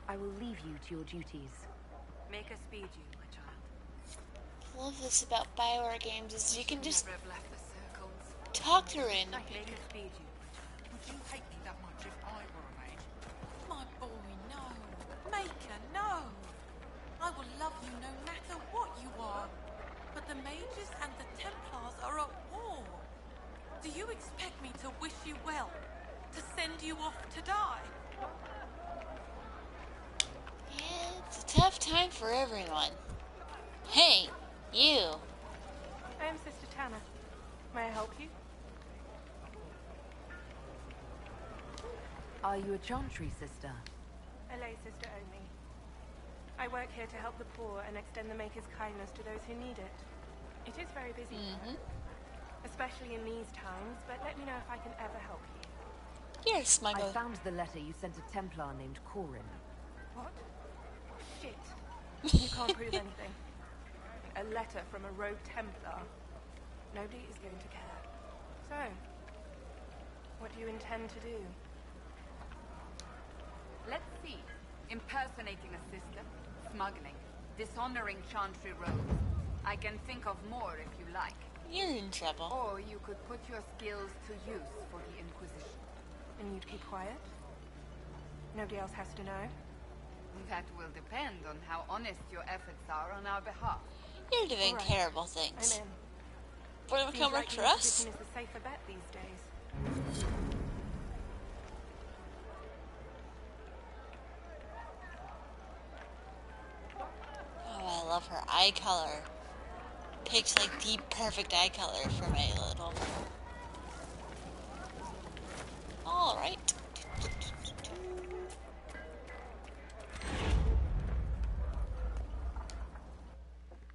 Speaker 1: I will leave you to your duties.
Speaker 8: Make us speed you, my child.
Speaker 3: I love this about Bioware games is you can just
Speaker 8: Never have left the circles.
Speaker 3: talk to random
Speaker 8: Make
Speaker 3: people.
Speaker 8: us speed you, my child.
Speaker 14: Would you hate me that much if I were a mage? My boy, no. Maker, no. I will love you no matter what you are. But the mages and the Templars are at war. Do you expect me to wish you well? To send you off to die?
Speaker 3: Yeah, it's a tough time for everyone. Hey, you.
Speaker 15: I am Sister Tanner. May I help you?
Speaker 1: Are you a Chantry sister?
Speaker 15: A lay Sister Omi. I work here to help the poor and extend the Maker's kindness to those who need it. It is very busy here, especially in these times, but let me know if I can ever help you.
Speaker 3: Here, smuggler.
Speaker 1: I found the letter you sent a Templar named Corin.
Speaker 15: What? Shit. You can't prove anything. A letter from a rogue Templar. Nobody is going to care. So, what do you intend to do?
Speaker 5: Let's see. Impersonating a sister, smuggling, dishonoring Chantry roads. I can think of more if you like.
Speaker 3: You're in trouble.
Speaker 5: Or you could put your skills to use for the Inquisition.
Speaker 15: And you'd keep quiet? Nobody else has to know?
Speaker 5: That will depend on how honest your efforts are on our behalf.
Speaker 3: You're doing
Speaker 15: All right.
Speaker 3: terrible things.
Speaker 15: I'm in.
Speaker 3: What will
Speaker 15: Seems
Speaker 3: come
Speaker 15: like
Speaker 3: work
Speaker 15: the
Speaker 3: for us?
Speaker 15: Inquisition is the safer bet these days.
Speaker 3: Oh, I love her eye color. Picks like the perfect eye color for my little. Alright.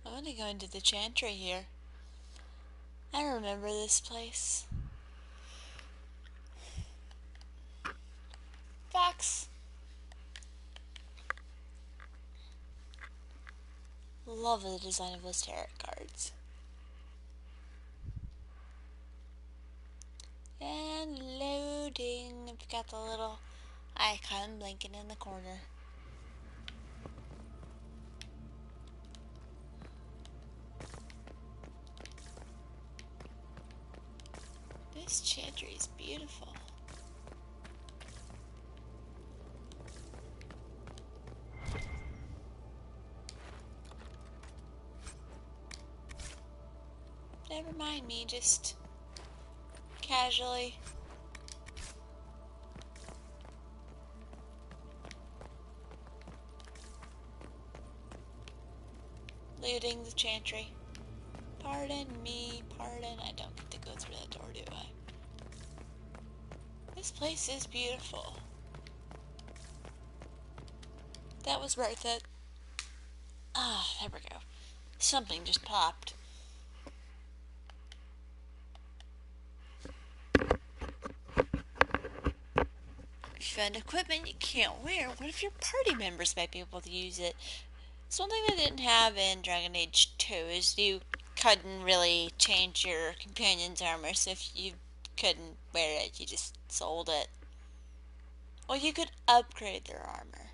Speaker 3: I'm gonna go into the Chantry here. I remember this place. Fox. Love the design of those tarot cards. And loading. I've got the little icon blinking in the corner. This Chantry is beautiful. Never mind me, just casually. Looting the Chantry. Pardon me, pardon. I don't get to go through that door, do I? This place is beautiful. That was worth it. Ah, there we go. Something just popped. If you found equipment you can't wear, what if your party members might be able to use it? Something they didn't have in Dragon Age 2 is you couldn't really change your companion's armor, so if you couldn't wear it, you just sold it. Or you could upgrade their armor,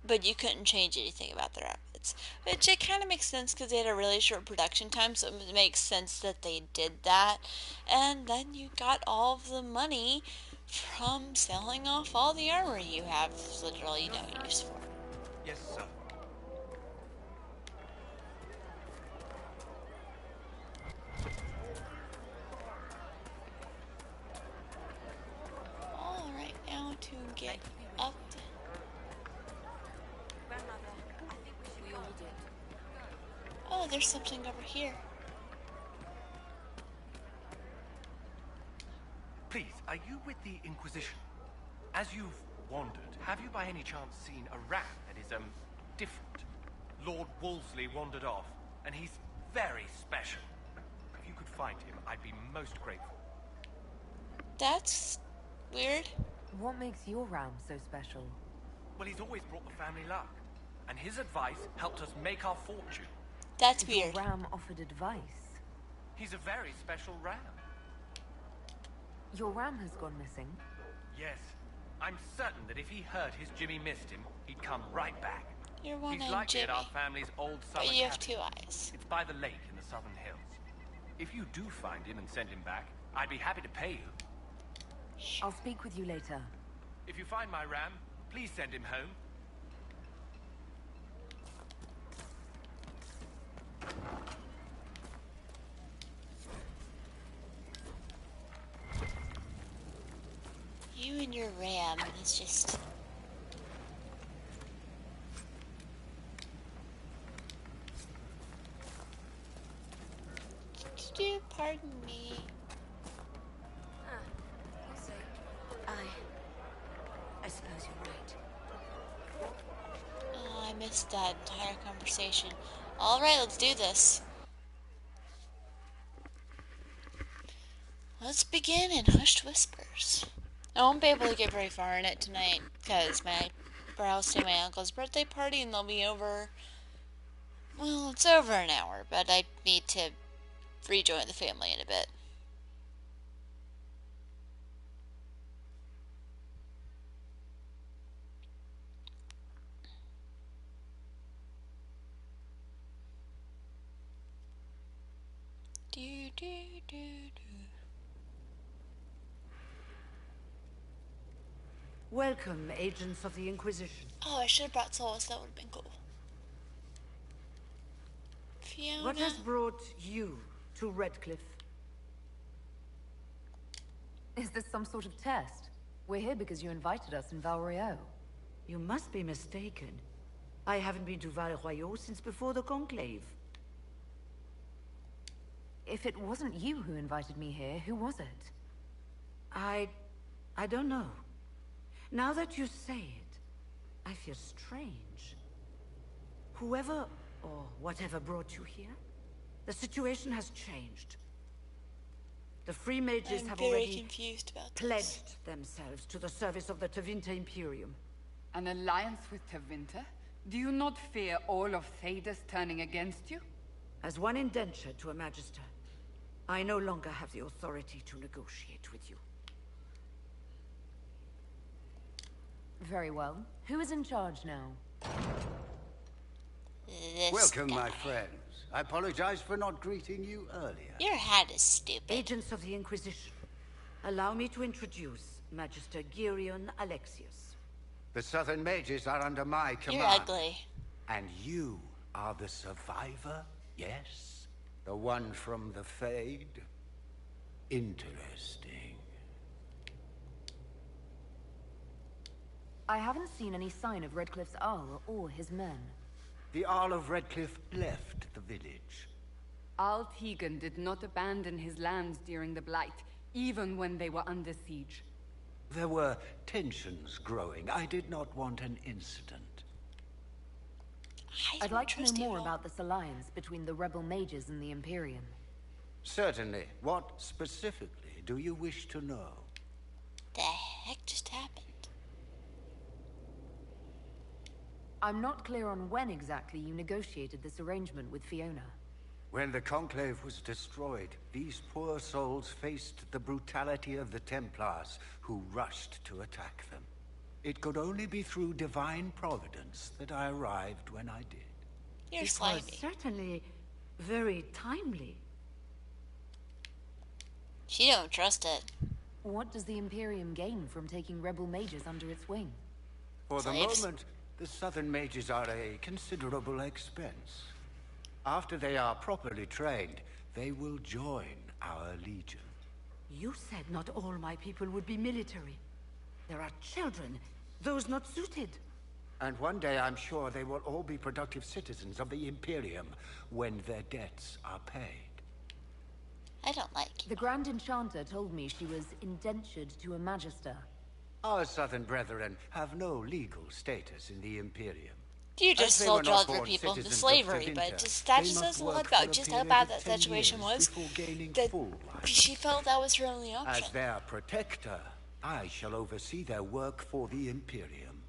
Speaker 3: but you couldn't change anything about their outfits. Which it kind of makes sense because they had a really short production time, so it makes sense that they did that. And then you got all of the money from selling off all the armor you have literally no use for.
Speaker 6: Yes, sir.
Speaker 3: Alright, now to get up.
Speaker 8: Grandmother, I think we all did.
Speaker 3: Oh, there's something over here.
Speaker 11: Please, are you with the Inquisition? As you've wandered, have you by any chance seen a ram that is, different? Lord Wolseley wandered off, and he's very special. If you could find him, I'd be most grateful.
Speaker 3: That's weird.
Speaker 1: What makes your ram so special?
Speaker 11: Well, he's always brought the family luck, and his advice helped us make our fortune.
Speaker 3: That's weird.
Speaker 1: Your ram offered advice.
Speaker 11: He's a very special ram.
Speaker 1: Your ram has gone missing.
Speaker 11: Yes. I'm certain that if he heard his Jimmy missed him, he'd come right back.
Speaker 3: You're one
Speaker 11: He's
Speaker 3: named
Speaker 11: likely
Speaker 3: Jimmy,
Speaker 11: at our family's old summer
Speaker 3: but you have
Speaker 11: cabin.
Speaker 3: 2 eyes.
Speaker 11: It's by the lake in the southern hills. If you do find him and send him back, I'd be happy to pay you.
Speaker 1: I'll speak with you later.
Speaker 11: If you find my ram, please send him home.
Speaker 3: You and your ram is just... Pardon me.
Speaker 8: We'll see. I suppose you're right.
Speaker 3: Oh, I missed that entire conversation. Alright, let's do this. Let's begin in hushed whispers. I won't be able to get very far in it tonight because we're hosting my uncle's birthday party and they'll be over. Well, it's over an hour, but I need to rejoin the family in a bit. Do, do, do, do.
Speaker 16: Welcome, agents of the Inquisition.
Speaker 3: Oh, I should have brought souls. That would have been cool. Fiona.
Speaker 16: What has brought you to Redcliffe?
Speaker 1: Is this some sort of test? We're here because you invited us in Val Royeaux.
Speaker 16: You must be mistaken. I haven't been to Val Royeaux since before the Conclave.
Speaker 1: If it wasn't you who invited me here, who was it?
Speaker 16: I don't know. Now that you say it, I feel strange. Whoever or whatever brought you here, the situation has changed. The Free Mages have already pledged themselves to the service of the Tevinter Imperium.
Speaker 5: An alliance with Tevinter? Do you not fear all of Thedas turning against you?
Speaker 16: As one indentured to a Magister, I no longer have the authority to negotiate with you.
Speaker 1: Very well. Who is in charge now?
Speaker 17: Welcome, my friends. I apologize for not greeting you earlier.
Speaker 3: Your hat is stupid.
Speaker 16: Agents of the Inquisition, allow me to introduce Magister Girion Alexius.
Speaker 17: The Southern Mages are under my command.
Speaker 3: You're ugly.
Speaker 17: And you are the survivor, yes? The one from the Fade? Interesting.
Speaker 1: I haven't seen any sign of Redcliffe's Arl or his men.
Speaker 17: The Arl of Redcliffe left the village.
Speaker 5: Arl Tegan did not abandon his lands during the Blight, even when they were under siege.
Speaker 17: There were tensions growing. I did not want an incident.
Speaker 1: I'd like to know more about this alliance between the rebel mages and the Imperium.
Speaker 17: Certainly. What specifically do you wish to know?
Speaker 3: The heck just happened?
Speaker 1: I'm not clear on when exactly you negotiated this arrangement with Fiona.
Speaker 17: When the Conclave was destroyed, these poor souls faced the brutality of the Templars, who rushed to attack them. It could only be through divine providence that I arrived when I did.
Speaker 3: You're
Speaker 16: it
Speaker 3: slimy.
Speaker 16: was certainly very timely.
Speaker 3: She don't trust it.
Speaker 1: What does the Imperium gain from taking rebel mages under its wing?
Speaker 17: For the
Speaker 3: Slaves.
Speaker 17: moment, the Southern Mages are a considerable expense. After they are properly trained, they will join our legion.
Speaker 16: You said not all my people would be military. There are children, those not suited.
Speaker 17: And one day I'm sure they will all be productive citizens of the Imperium when their debts are paid.
Speaker 3: I don't like you.
Speaker 1: The Grand Enchanter told me she was indentured to a Magister.
Speaker 17: Our Southern brethren have no legal status in the Imperium.
Speaker 3: You just
Speaker 17: As they
Speaker 3: sold
Speaker 17: were not
Speaker 3: other
Speaker 17: born
Speaker 3: people into
Speaker 17: citizens of
Speaker 3: slavery, but
Speaker 17: Tevinter,
Speaker 3: just, that
Speaker 17: they
Speaker 3: just
Speaker 17: must
Speaker 3: says a lot
Speaker 17: work
Speaker 3: about
Speaker 17: for a
Speaker 3: just how
Speaker 17: period
Speaker 3: bad
Speaker 17: of
Speaker 3: that
Speaker 17: 10
Speaker 3: situation
Speaker 17: years
Speaker 3: was.
Speaker 17: before gaining
Speaker 3: That
Speaker 17: full life.
Speaker 3: she felt that was her only option.
Speaker 17: As their protector, I shall oversee their work for the Imperium.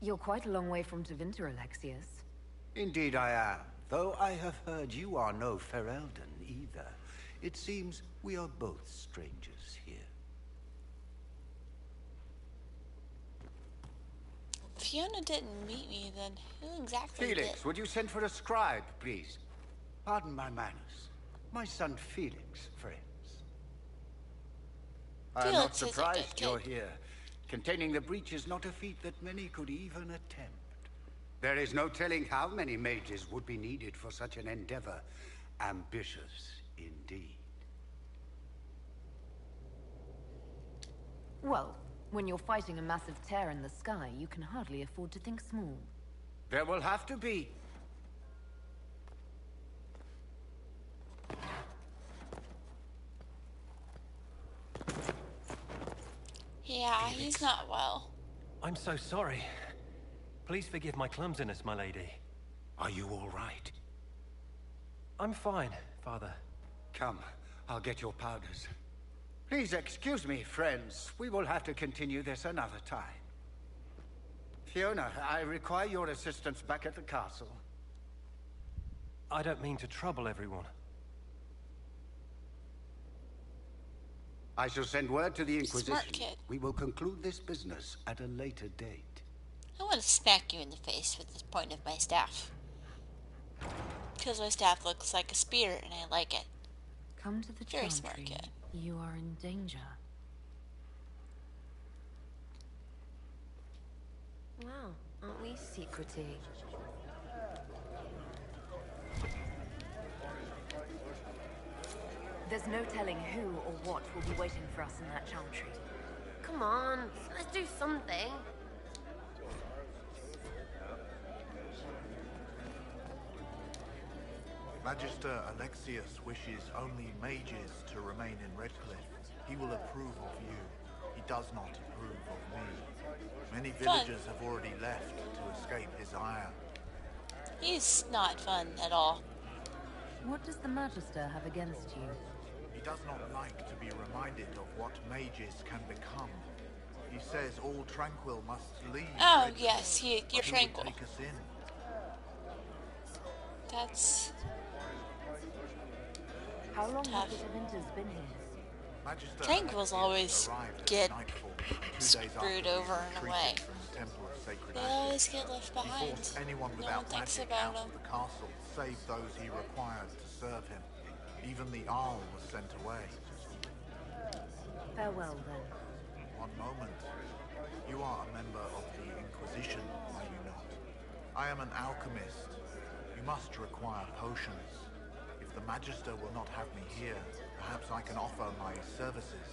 Speaker 1: You're quite a long way from Tevinter, Alexius.
Speaker 17: Indeed I am, though I have heard you are no Ferelden either. It seems we are both strangers here.
Speaker 3: Fiona didn't meet me, then who exactly
Speaker 17: Felix,
Speaker 3: did?
Speaker 17: would you send for a scribe, please? Pardon my manners. My son Felix, friends. I'm not
Speaker 3: Felix is a
Speaker 17: surprised
Speaker 3: good
Speaker 17: you're
Speaker 3: kid.
Speaker 17: here. Containing the breach is not a feat that many could even attempt. There is no telling how many mages would be needed for such an endeavor. Ambitious, indeed.
Speaker 1: Well, when you're fighting a massive tear in the sky, you can hardly afford to think small.
Speaker 17: There will have to be.
Speaker 3: Yeah, he's not well.
Speaker 12: I'm so sorry. Please forgive my clumsiness, my lady.
Speaker 17: Are you all right?
Speaker 12: I'm fine, Father.
Speaker 17: Come, I'll get your powders. Please excuse me, friends. We will have to continue this another time. Fiona, I require your assistance back at the castle.
Speaker 12: I don't mean to trouble everyone.
Speaker 17: I shall send word to the Inquisition.
Speaker 3: Smart kid.
Speaker 17: We will conclude this business at a later date.
Speaker 3: I want to smack you in the face with the point of my staff. Because my staff looks like a spear and I like it.
Speaker 1: Come to the
Speaker 3: Very smart
Speaker 1: chantry.
Speaker 3: kid.
Speaker 1: You are in danger.
Speaker 13: Wow, aren't we secrety?
Speaker 1: There's no telling who or what will be waiting for us in that chantry.
Speaker 13: Come on, let's do something.
Speaker 7: Magister Alexius wishes only mages to remain in Redcliffe. He will approve of you. He does not approve of me. Many villagers have already left to escape his ire.
Speaker 3: He's not fun at all.
Speaker 1: What does the Magister have against you?
Speaker 7: He does not like to be reminded of what mages can become. He says all tranquil must leave.
Speaker 3: Oh,
Speaker 7: Redcliffe,
Speaker 3: yes, you're
Speaker 7: but he would
Speaker 3: tranquil.
Speaker 7: take us in.
Speaker 3: That's
Speaker 1: How long
Speaker 3: tough.
Speaker 1: have the Tevinters been here?
Speaker 7: Magister
Speaker 3: Tranquils always
Speaker 7: arrived at
Speaker 3: get
Speaker 7: nightfall, 2 days
Speaker 3: screwed
Speaker 7: after
Speaker 3: over
Speaker 7: being
Speaker 3: in a
Speaker 7: retreated
Speaker 3: way.
Speaker 7: from the Temple of Sacred
Speaker 3: They
Speaker 7: Ashes.
Speaker 3: always get left
Speaker 7: He
Speaker 3: behind.
Speaker 7: forced anyone
Speaker 3: No
Speaker 7: without
Speaker 3: one thinks
Speaker 7: magic
Speaker 3: about
Speaker 7: out
Speaker 3: them.
Speaker 7: of the castle, save those he required to serve him. Even the Arl was sent away.
Speaker 1: Farewell, then.
Speaker 7: One moment. You are a member of the Inquisition, are you not? I am an alchemist. You must require potions. If the Magister will not have me here, perhaps I can offer my services.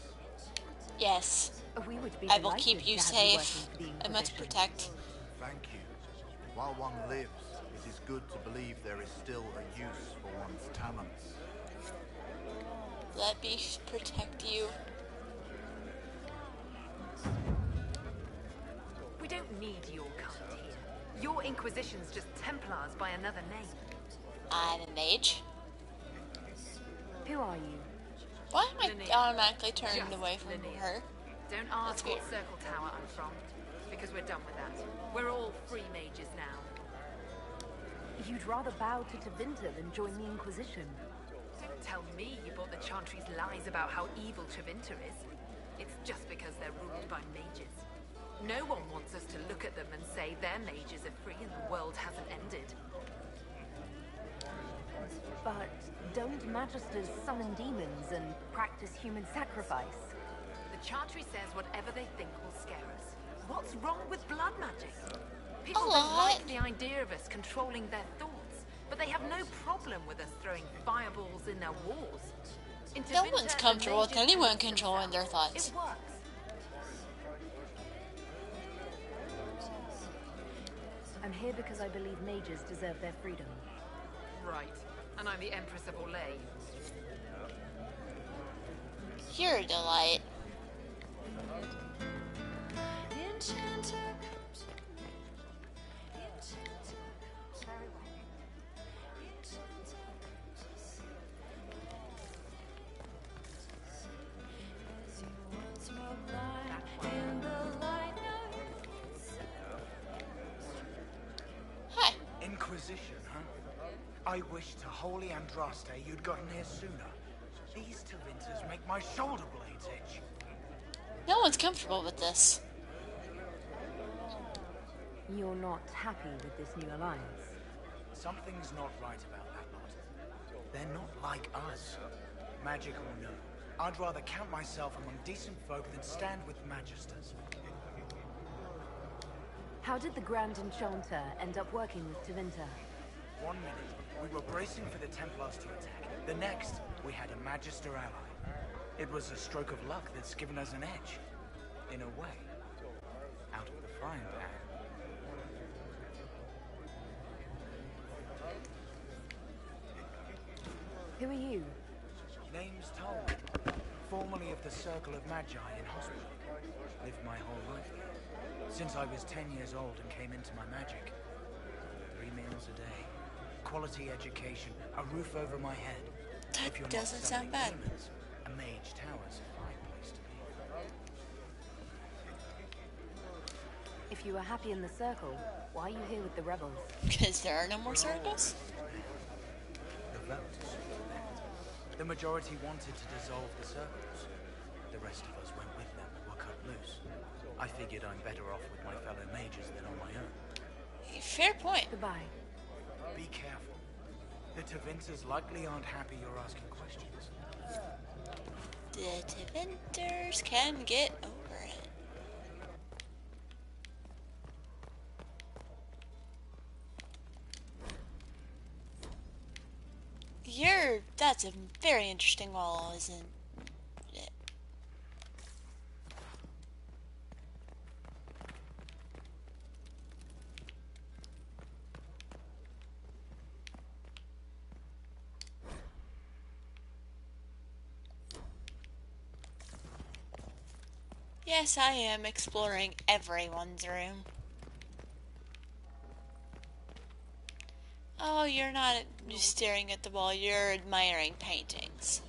Speaker 3: Yes.
Speaker 1: We would be
Speaker 3: I will
Speaker 1: delighted
Speaker 3: keep you
Speaker 1: to have
Speaker 3: safe.
Speaker 1: working for the
Speaker 3: I must
Speaker 1: Inquisition.
Speaker 3: protect.
Speaker 7: Thank you. While one lives, it is good to believe there is still a use for one's talents.
Speaker 3: Let me protect you.
Speaker 18: We don't need your kind here. Your Inquisition's just Templars by another name.
Speaker 3: I'm a mage.
Speaker 1: Who are you?
Speaker 3: Why am I
Speaker 18: Linnea.
Speaker 3: automatically turning
Speaker 18: Just
Speaker 3: away from
Speaker 18: Linnea.
Speaker 3: her?
Speaker 18: Don't ask
Speaker 3: That's
Speaker 18: what
Speaker 3: weird.
Speaker 18: Circle Tower I'm from, because we're done with that. We're all free mages now.
Speaker 1: You'd rather bow to Tevinter than join the Inquisition.
Speaker 18: Don't tell me you bought the Chantry's lies about how evil Tevinter is. It's just because they're ruled by mages. No one wants us to look at them and say their mages are free and the world hasn't ended.
Speaker 1: But don't Magisters summon demons and practice human sacrifice?
Speaker 18: The Chantry says whatever they think will scare us. What's wrong with blood magic? People
Speaker 3: A
Speaker 18: don't
Speaker 3: lot.
Speaker 18: like the idea of us controlling their thoughts, but they have no problem with us throwing fireballs in their walls. In
Speaker 3: No
Speaker 18: Tevinter,
Speaker 3: one's
Speaker 18: the
Speaker 3: comfortable with
Speaker 18: mages
Speaker 3: anyone
Speaker 18: police
Speaker 3: controlling their
Speaker 18: themselves.
Speaker 3: thoughts.
Speaker 18: It works.
Speaker 1: I'm here because I believe mages deserve their freedom.
Speaker 18: Right. And I'm the Empress of Orlais.
Speaker 3: You're a delight. Hi.
Speaker 19: Inquisition, huh? I wish to holy Andraste you'd gotten here sooner. These Tevinters make my shoulder blades itch.
Speaker 3: No one's comfortable with this.
Speaker 1: You're not happy with this new alliance?
Speaker 19: Something's not right about that lot. They're not like us. Magic or no, I'd rather count myself among decent folk than stand with Magisters.
Speaker 1: How did the Grand Enchanter end up working with Tevinter?
Speaker 19: 1 minute, we were bracing for the Templars to attack. The next, we had a Magister ally. It was a stroke of luck that's given us an edge. In a way. Out of the frying pan.
Speaker 1: Who are you?
Speaker 19: Name's Toll. Formerly of the Circle of Magi in hospital. Lived my whole life there. Since I was 10 years old and came into my magic. 3 meals a day. Quality education. A roof over my head.
Speaker 3: That doesn't sound bad.
Speaker 19: Demons, a mage tower's a fine place to be.
Speaker 1: If you were happy in the circle, why are you here with the rebels?
Speaker 3: Because there are no more circles?
Speaker 19: The vote is that. The majority wanted to dissolve the circles. The rest of us went with them, were cut loose. I figured I'm better off with my fellow mages than on my own.
Speaker 3: Fair point.
Speaker 1: Goodbye.
Speaker 19: Be careful. The Tevinters likely aren't happy you're asking questions.
Speaker 3: The Tevinters can get over it. That's a very interesting wall, isn't it? Yes, I am exploring everyone's room. Oh, you're not just staring at the wall, you're admiring paintings.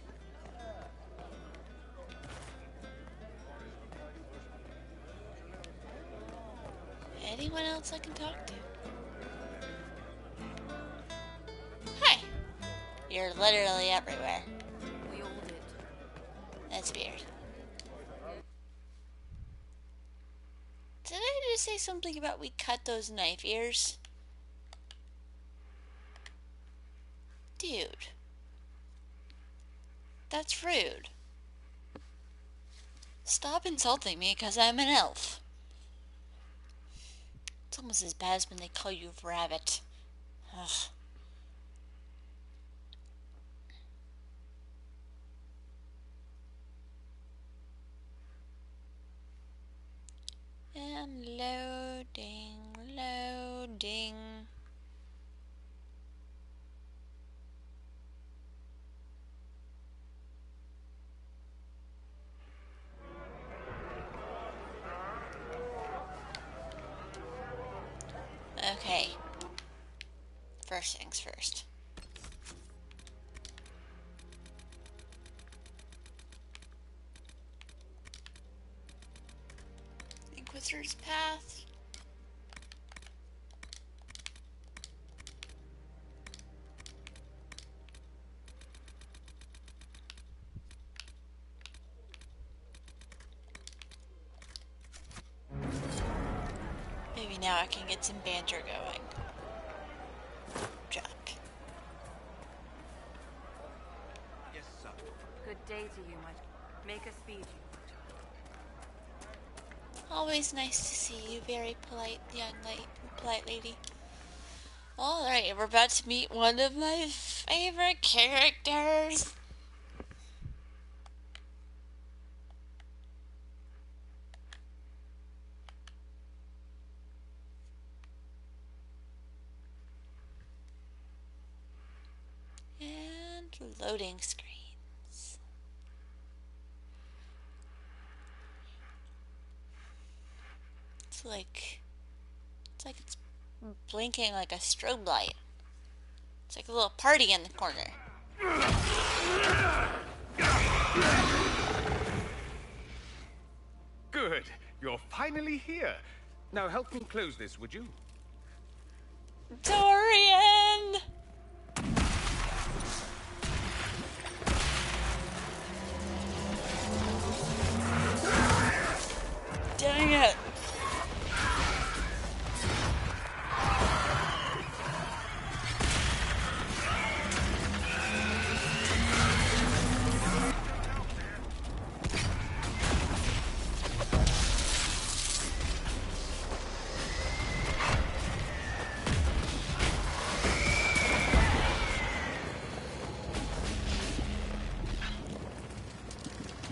Speaker 3: Anyone else I can talk to? Hi! You're literally everywhere.
Speaker 18: We all did.
Speaker 3: That's weird. Did I just say something about we cut those knife ears? Dude. That's rude. Stop insulting me because I'm an elf. It's almost as bad as when they call you rabbit. Ugh. And loading. Okay. First things first. Inquisitor's Path. Maybe now I can get some banter going. Drop.
Speaker 6: Yes, sir.
Speaker 15: Good day to you, my... Make a speed.
Speaker 3: Always nice to see you, very polite polite lady. Alright, we're about to meet one of my favorite characters. And loading screens. It's like it's blinking like a strobe light. It's like a little party in the corner.
Speaker 6: Good. You're finally here. Now help me close this, would you?
Speaker 3: Dorian! Dang it.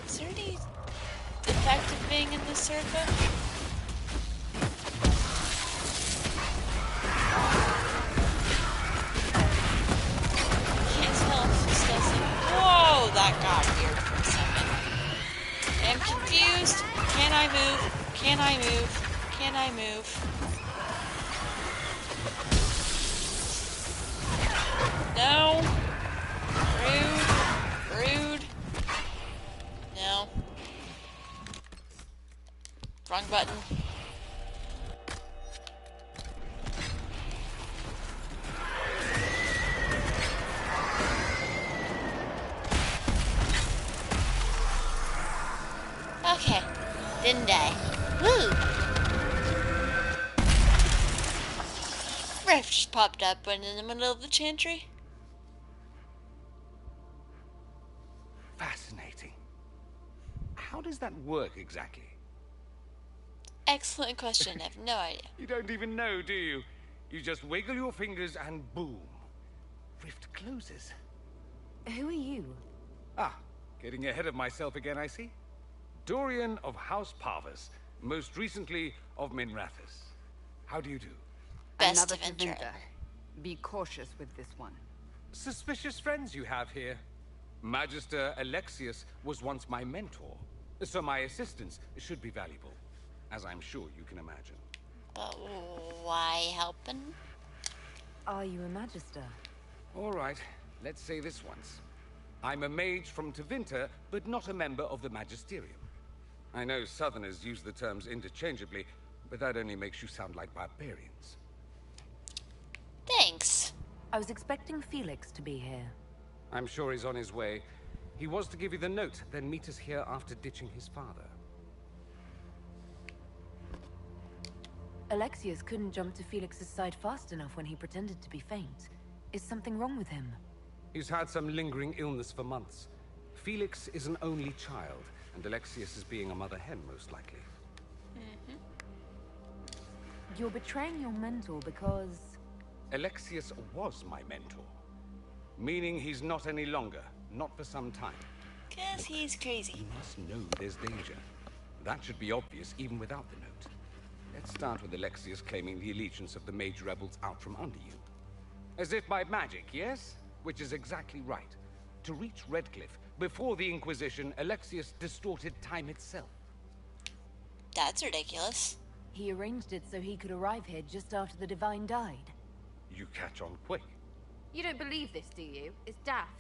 Speaker 3: Is there any effect of being in this circle? Can't tell if this does it. Whoa, that got weird for a second. I'm confused. Can I move? Can I move? Can I move? No. Rude. button. Okay. Didn't die. Woo! Rift just popped up in the middle of the chantry.
Speaker 11: Fascinating. How does that work exactly?
Speaker 3: Excellent question. I have no idea.
Speaker 11: You don't even know, do you? You just wiggle your fingers and boom. Rift closes.
Speaker 1: Who are you?
Speaker 11: Ah, getting ahead of myself again, I see. Dorian of House Parvus, most recently of Minrathous. How do you do?
Speaker 3: Best
Speaker 5: Another
Speaker 3: adventure
Speaker 5: Tevinter. Be cautious with this one.
Speaker 11: Suspicious friends you have here. Magister Alexius was once my mentor, so my assistance should be valuable, as I'm sure you can imagine.
Speaker 3: But why helping?
Speaker 1: Are you a Magister?
Speaker 11: All right, let's say this once. I'm a mage from Tevinter, but not a member of the Magisterium. I know Southerners use the terms interchangeably, but that only makes you sound like barbarians.
Speaker 3: Thanks.
Speaker 1: I was expecting Felix to be here.
Speaker 11: I'm sure he's on his way. He was to give you the note, then meet us here after ditching his father.
Speaker 1: Alexius couldn't jump to Felix's side fast enough when he pretended to be faint. Is something wrong with him?
Speaker 11: He's had some lingering illness for months. Felix is an only child, and Alexius is being a mother hen, most likely.
Speaker 1: You're betraying your mentor because...
Speaker 11: Alexius was my mentor. Meaning he's not any longer. Not for some time.
Speaker 3: Guess he's crazy.
Speaker 11: You must know there's danger. That should be obvious even without the note. Let's start with Alexius claiming the allegiance of the mage rebels out from under you. As if by magic, yes? Which is exactly right. To reach Redcliffe, before the Inquisition, Alexius distorted time itself.
Speaker 3: That's ridiculous.
Speaker 1: He arranged it so he could arrive here just after the Divine died.
Speaker 11: You catch on quick.
Speaker 13: You don't believe this, do you? It's daft.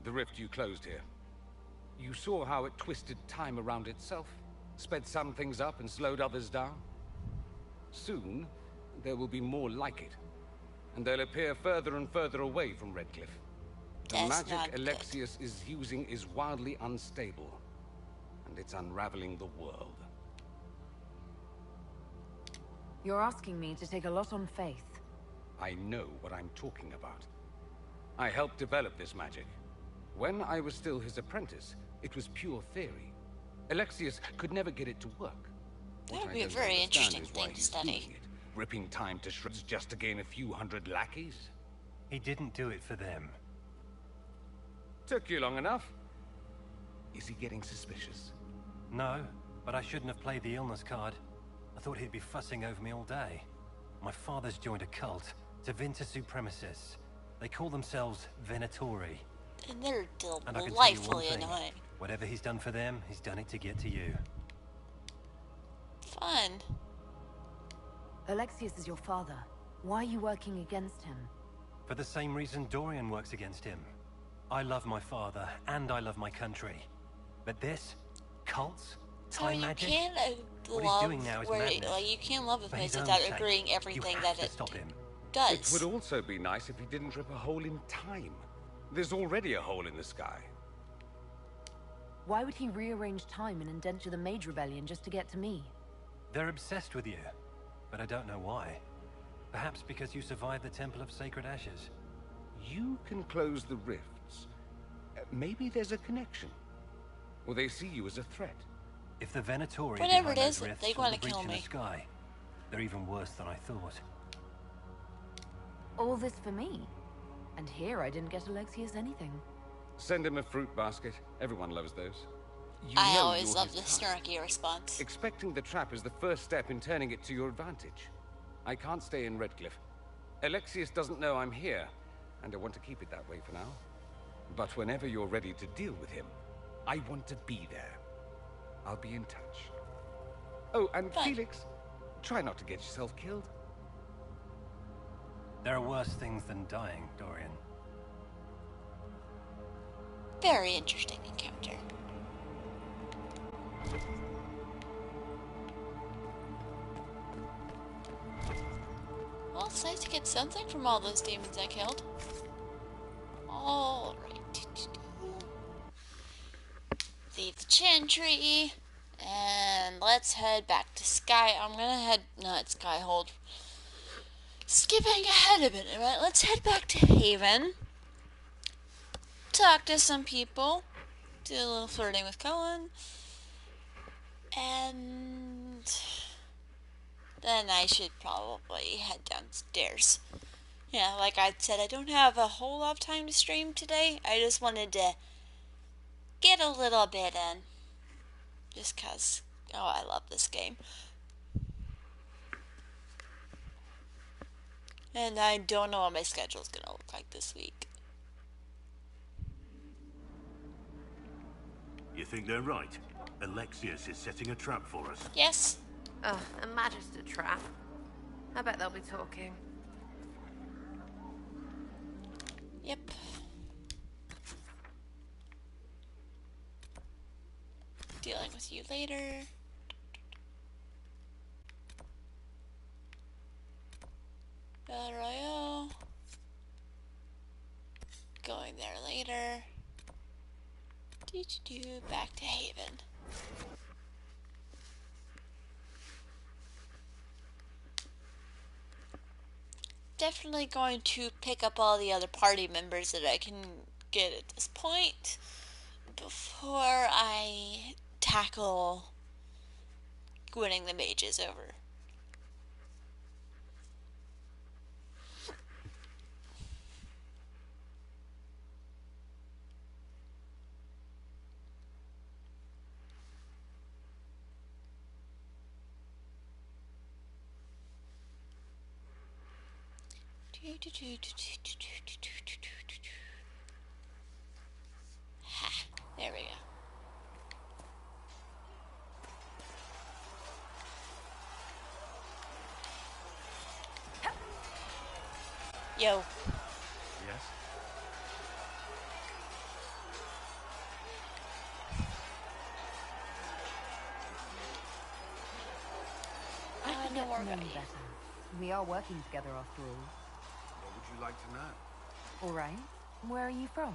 Speaker 11: The rift you closed here. You saw how it twisted time around itself, sped some things up and slowed others down. Soon, there will be more like it, and they'll appear further and further away from Redcliffe. The magic Alexius is using is wildly unstable, and it's unraveling the world.
Speaker 1: You're asking me to take a lot on faith.
Speaker 11: I know what I'm talking about. I helped develop this magic. When I was still his apprentice, it was pure theory. Alexius could never get it to work.
Speaker 3: That would be a very interesting thing to study.
Speaker 11: Ripping time to shreds just to gain a few hundred lackeys?
Speaker 20: He didn't do it for them.
Speaker 11: Took you long enough. Is he getting suspicious?
Speaker 20: No, but I shouldn't have played the illness card. I thought he'd be fussing over me all day. My father's joined a cult, Tevinter Supremacists. They call themselves Venatori.
Speaker 3: And they're
Speaker 20: And I can tell you one
Speaker 3: delightfully
Speaker 20: thing.
Speaker 3: annoying.
Speaker 20: Whatever he's done for them, he's done it to get to you.
Speaker 3: Fun.
Speaker 1: Alexius is your father. Why are you working against him?
Speaker 20: For the same reason Dorian works against him. I love my father, and I love my country. But this? Cults? Time magic?
Speaker 3: Can't
Speaker 20: What
Speaker 3: love
Speaker 20: he's doing now is madness.
Speaker 3: like you can't love a
Speaker 20: For
Speaker 3: place
Speaker 20: his own
Speaker 3: without
Speaker 20: sake,
Speaker 3: agreeing everything
Speaker 20: you
Speaker 3: that
Speaker 20: have to
Speaker 3: it
Speaker 20: stop him.
Speaker 3: does.
Speaker 11: It would also be nice if he didn't rip a hole in time. There's already a hole in the sky.
Speaker 1: Why would he rearrange time and indenture the Mage Rebellion just to get to me?
Speaker 20: They're obsessed with you, but I don't know why. Perhaps because you survived the Temple of Sacred Ashes.
Speaker 11: You can close the rifts. Maybe there's a connection. Or they see you as a threat.
Speaker 20: If the Venatori
Speaker 3: Whatever
Speaker 20: behind
Speaker 3: it
Speaker 20: those
Speaker 3: is,
Speaker 20: rifts
Speaker 3: they
Speaker 20: or
Speaker 3: want
Speaker 20: the
Speaker 3: to
Speaker 20: breach
Speaker 3: kill
Speaker 20: in
Speaker 3: me.
Speaker 20: the sky, they're even worse than I thought.
Speaker 1: All this for me? And here I didn't get Alexius anything.
Speaker 11: Send him a fruit basket. Everyone loves those. You
Speaker 3: I
Speaker 11: know
Speaker 3: always
Speaker 11: you're
Speaker 3: love
Speaker 11: his
Speaker 3: the
Speaker 11: type.
Speaker 3: snarky response.
Speaker 11: Expecting the trap is the first step in turning it to your advantage. I can't stay in Redcliffe. Alexius doesn't know I'm here, and I want to keep it that way for now. But whenever you're ready to deal with him, I want to be there. I'll be in touch. Oh, and Felix, try not to get yourself killed.
Speaker 20: There are worse things than dying, Dorian.
Speaker 3: Very interesting encounter. Well, it's nice to get something from all those demons I killed. Alright. Leave the Chantry. And let's head back to Sky. I'm gonna head, not Skyhold. Skipping ahead a bit, right? Let's head back to Haven. Talk to some people. Do a little flirting with Cohen. And then I should probably head downstairs. Yeah, like I said, I don't have a whole lot of time to stream today. I just wanted to get a little bit in. Just cause, oh, I love this game. And I don't know what my schedule is gonna look like this week.
Speaker 4: You think they're right? Alexius is setting a trap for us.
Speaker 3: Yes.
Speaker 13: Ugh, a Magister trap. I bet they'll be talking.
Speaker 3: Yep. Dealing with you later. Battle Royale. Going there later. Back to Haven. Definitely going to pick up all the other party members that I can get at this point before I tackle winning the mages over. Ha, there we go. Yo.
Speaker 6: Yes?
Speaker 1: I could get to know you better. We are working together after all.
Speaker 7: What would you like to know?
Speaker 1: All right. Where are you from?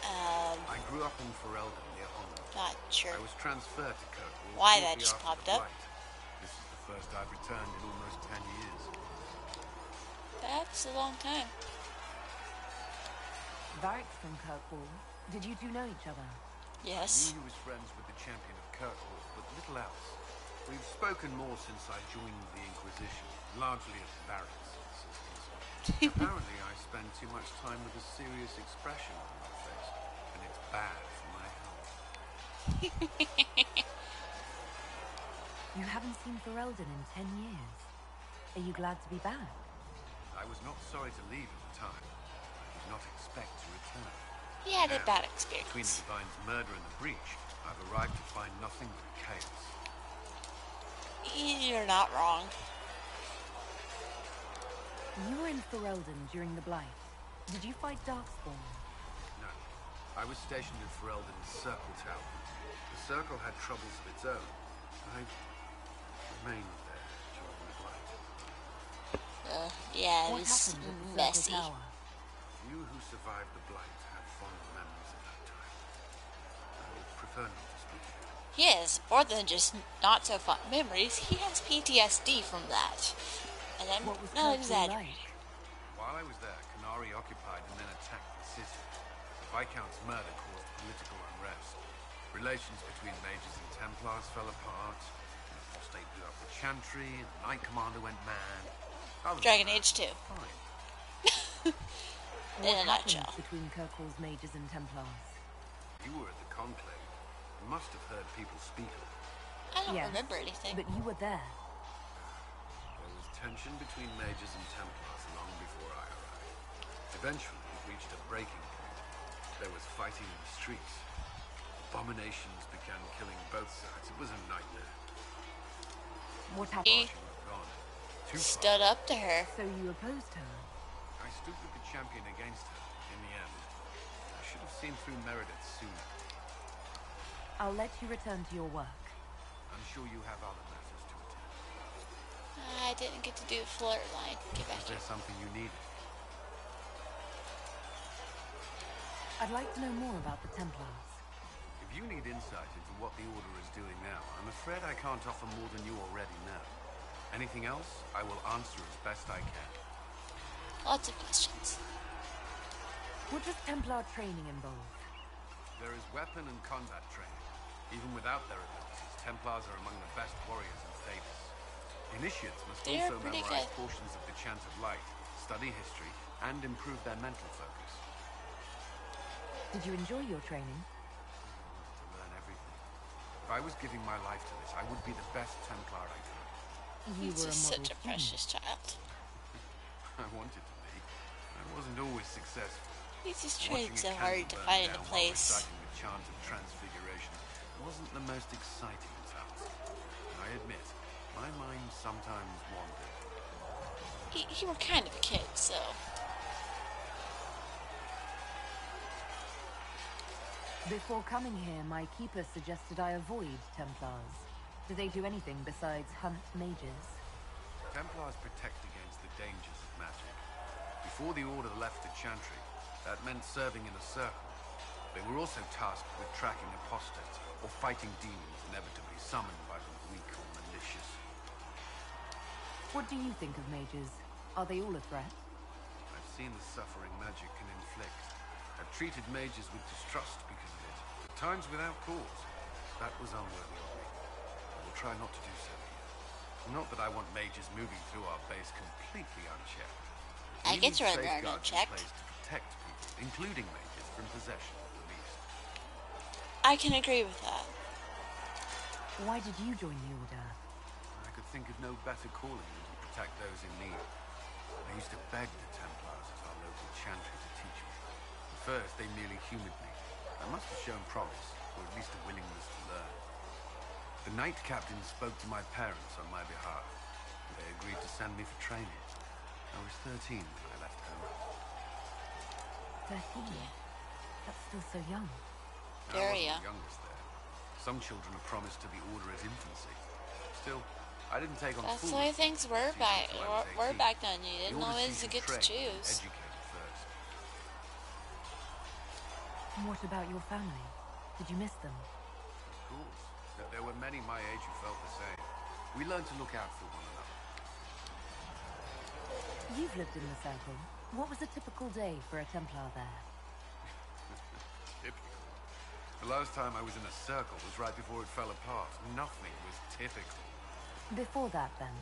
Speaker 7: I grew up in Ferelden near Holland.
Speaker 3: Not sure.
Speaker 7: I was transferred to Kirkwall.
Speaker 3: Why that just popped up?
Speaker 7: This is the first I've returned in almost 10 years.
Speaker 3: That's a long time.
Speaker 1: Varric's from Kirkwall. Did you two know each other?
Speaker 3: Yes.
Speaker 7: I knew he was friends with the champion of Kirkwall, but little else. We've spoken more since I joined the Inquisition, largely at Varric's insistence. Apparently I spend too much time with a serious expression on my face, and it's bad for my health.
Speaker 1: You haven't seen Ferelden in 10 years. Are you glad to be back?
Speaker 7: I was not sorry to leave at the time. I did not expect to return.
Speaker 3: He had a bad
Speaker 7: Between
Speaker 3: experience.
Speaker 7: the Divine's murder and the breach, I've arrived to find nothing but chaos.
Speaker 3: You're not wrong.
Speaker 1: You were in Ferelden during the Blight. Did you fight Darkspawn?
Speaker 7: No. I was stationed at Ferelden's Circle Tower. The Circle had troubles of its own. I remained there during the Blight.
Speaker 3: Yeah, it
Speaker 1: What
Speaker 3: was
Speaker 1: happened at the
Speaker 3: messy.
Speaker 1: Circle Tower?
Speaker 7: You who survived the Blight have fond memories of that time. I would prefer not to speak of it.
Speaker 3: He has more than just not so fun memories. He has PTSD from that. And I'm
Speaker 1: What was
Speaker 3: not
Speaker 1: Kirkwall
Speaker 3: exaggerating.
Speaker 7: While I was there, Canary occupied and then attacked the city. The Viscount's murder caused political unrest. Relations between mages and Templars fell apart. The apostate blew up the Chantry, and the Knight Commander went mad. Other than
Speaker 3: Dragon
Speaker 7: that,
Speaker 3: Age 2.
Speaker 7: fine.
Speaker 3: In a
Speaker 1: What happened
Speaker 3: nutshell.
Speaker 1: between Kirkwall's mages and Templars?
Speaker 7: You were at the Conclave. You must have heard people speak of it.
Speaker 3: I don't
Speaker 1: Yes,
Speaker 3: remember anything.
Speaker 1: but you were there.
Speaker 7: There was tension between mages and Templars long before I arrived. Eventually, it reached a breaking point. There was fighting in the streets. Abominations began killing both sides. It was a nightmare.
Speaker 1: What
Speaker 3: He
Speaker 1: happened?
Speaker 7: Gone. Too far.
Speaker 3: stood up to her.
Speaker 1: So you opposed her?
Speaker 7: I stood with the champion against her, in the end. I should have seen through Meredith sooner.
Speaker 1: I'll let you return to your work.
Speaker 7: I'm sure you have other matters to attend.
Speaker 3: I didn't get to do the flirt line. Get back
Speaker 9: Is
Speaker 3: here.
Speaker 9: there something you need?
Speaker 1: I'd like to know more about the Templars.
Speaker 9: If you need insight into what the Order is doing now, I'm afraid I can't offer more than you already know. Anything else, I will answer as best I can.
Speaker 3: Lots of questions.
Speaker 1: What does Templar training involve?
Speaker 9: There is weapon and combat training. Even without their abilities, Templars are among the best warriors in Thedas. Initiates must
Speaker 3: They're
Speaker 9: also
Speaker 3: pretty
Speaker 9: memorize
Speaker 3: good.
Speaker 9: portions of the Chant of Light, study history, and improve their mental focus.
Speaker 1: Did you enjoy your training?
Speaker 9: To learn everything. If I was giving my life to this, I would be the best Templar I could.
Speaker 1: You
Speaker 3: He's
Speaker 1: were a
Speaker 3: just
Speaker 1: model
Speaker 3: such a
Speaker 1: student.
Speaker 3: precious child.
Speaker 9: I wanted to be. I wasn't always successful.
Speaker 3: He's just
Speaker 9: Watching
Speaker 3: trying so
Speaker 9: a
Speaker 3: hard to
Speaker 9: candle burn
Speaker 3: find a
Speaker 9: down while
Speaker 3: place.
Speaker 9: reciting the Chant of Transfiguration wasn't the most exciting task. I admit, my mind sometimes wandered.
Speaker 3: You were kind of a kid, so.
Speaker 1: Before coming here, my keeper suggested I avoid Templars. Do they do anything besides hunt mages?
Speaker 9: Templars protect against the dangers of magic. Before the Order left the Chantry, that meant serving in a circle. They were also tasked with tracking apostates, or fighting demons inevitably summoned by the weak or malicious.
Speaker 1: What do you think of mages? Are they all a threat?
Speaker 9: I've seen the suffering magic can inflict. I've treated mages with distrust because of it, at times without cause. That was unworthy of me. I will try not to do so here. Not that I want mages moving through our base completely unchecked.
Speaker 3: I
Speaker 9: We
Speaker 3: get
Speaker 9: need
Speaker 3: to run around
Speaker 9: safeguards in
Speaker 3: unchecked.
Speaker 9: place to protect people, including mages, from possession at the least.
Speaker 3: I can agree with that.
Speaker 1: Why did you join the Order?
Speaker 9: I could think of no better calling than to protect those in need. I used to beg the Templars at our local chantry to teach me. At first, they merely humored me. I must have shown promise, or at least a willingness to learn. The Knight Captain spoke to my parents on my behalf, and they agreed to send me for training. I was 13 when I left home.
Speaker 1: 13? That's still so young.
Speaker 3: Very
Speaker 9: I
Speaker 3: young.
Speaker 9: wasn't the youngest there. Some children are promised to the Order at infancy. Still, I didn't take on
Speaker 3: That's
Speaker 9: full
Speaker 3: the way things were back
Speaker 9: until I was
Speaker 3: were
Speaker 9: 18.
Speaker 3: back then. You
Speaker 9: The
Speaker 3: didn't
Speaker 9: Order
Speaker 3: always
Speaker 9: sees you
Speaker 3: get to
Speaker 9: trained and
Speaker 3: choose.
Speaker 9: educated first.
Speaker 1: What about your family? Did you miss them?
Speaker 9: Of course. But there were many my age who felt the same. We learned to look out for one another.
Speaker 1: You've lived in the Circle. What was a typical day for a Templar there?
Speaker 9: Typical. The last time I was in a circle was right before it fell apart. Nothing was typical.
Speaker 1: Before that, then?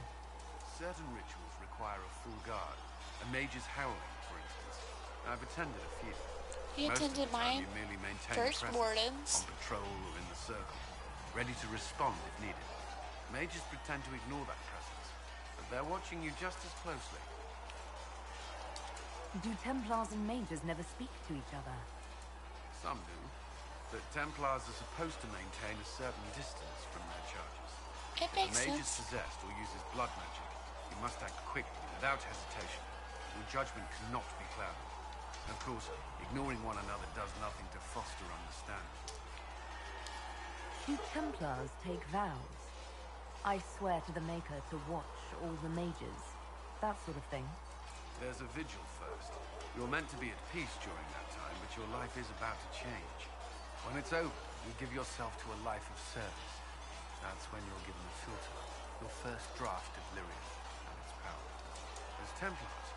Speaker 9: Certain rituals require a full guard. A mage's howling, for instance. I've attended a few.
Speaker 3: He
Speaker 9: Most of
Speaker 3: attended
Speaker 9: the time
Speaker 3: my
Speaker 9: you merely maintain
Speaker 3: first
Speaker 9: presence,
Speaker 3: Wardens.
Speaker 9: on patrol or in the circle, ready to respond if needed. Mages pretend to ignore that presence, but they're watching you just as closely.
Speaker 1: Do Templars and mages never speak to each other?
Speaker 9: Some do, but Templars are supposed to maintain a certain distance from their charges.
Speaker 3: It
Speaker 9: If
Speaker 3: makes
Speaker 9: a mage is
Speaker 3: sense.
Speaker 9: possessed or uses blood magic, you must act quickly, without hesitation. Your judgment cannot be clouded. Of course, ignoring one another does nothing to foster understanding.
Speaker 1: Do Templars take vows? I swear to the Maker to watch all the mages. That sort of thing.
Speaker 9: There's a vigil first. You're meant to be at peace during that time, but your life is about to change. When it's over, you give yourself to a life of service. That's when you're given a filter, your first draft of Lyrium and its power. As Templars,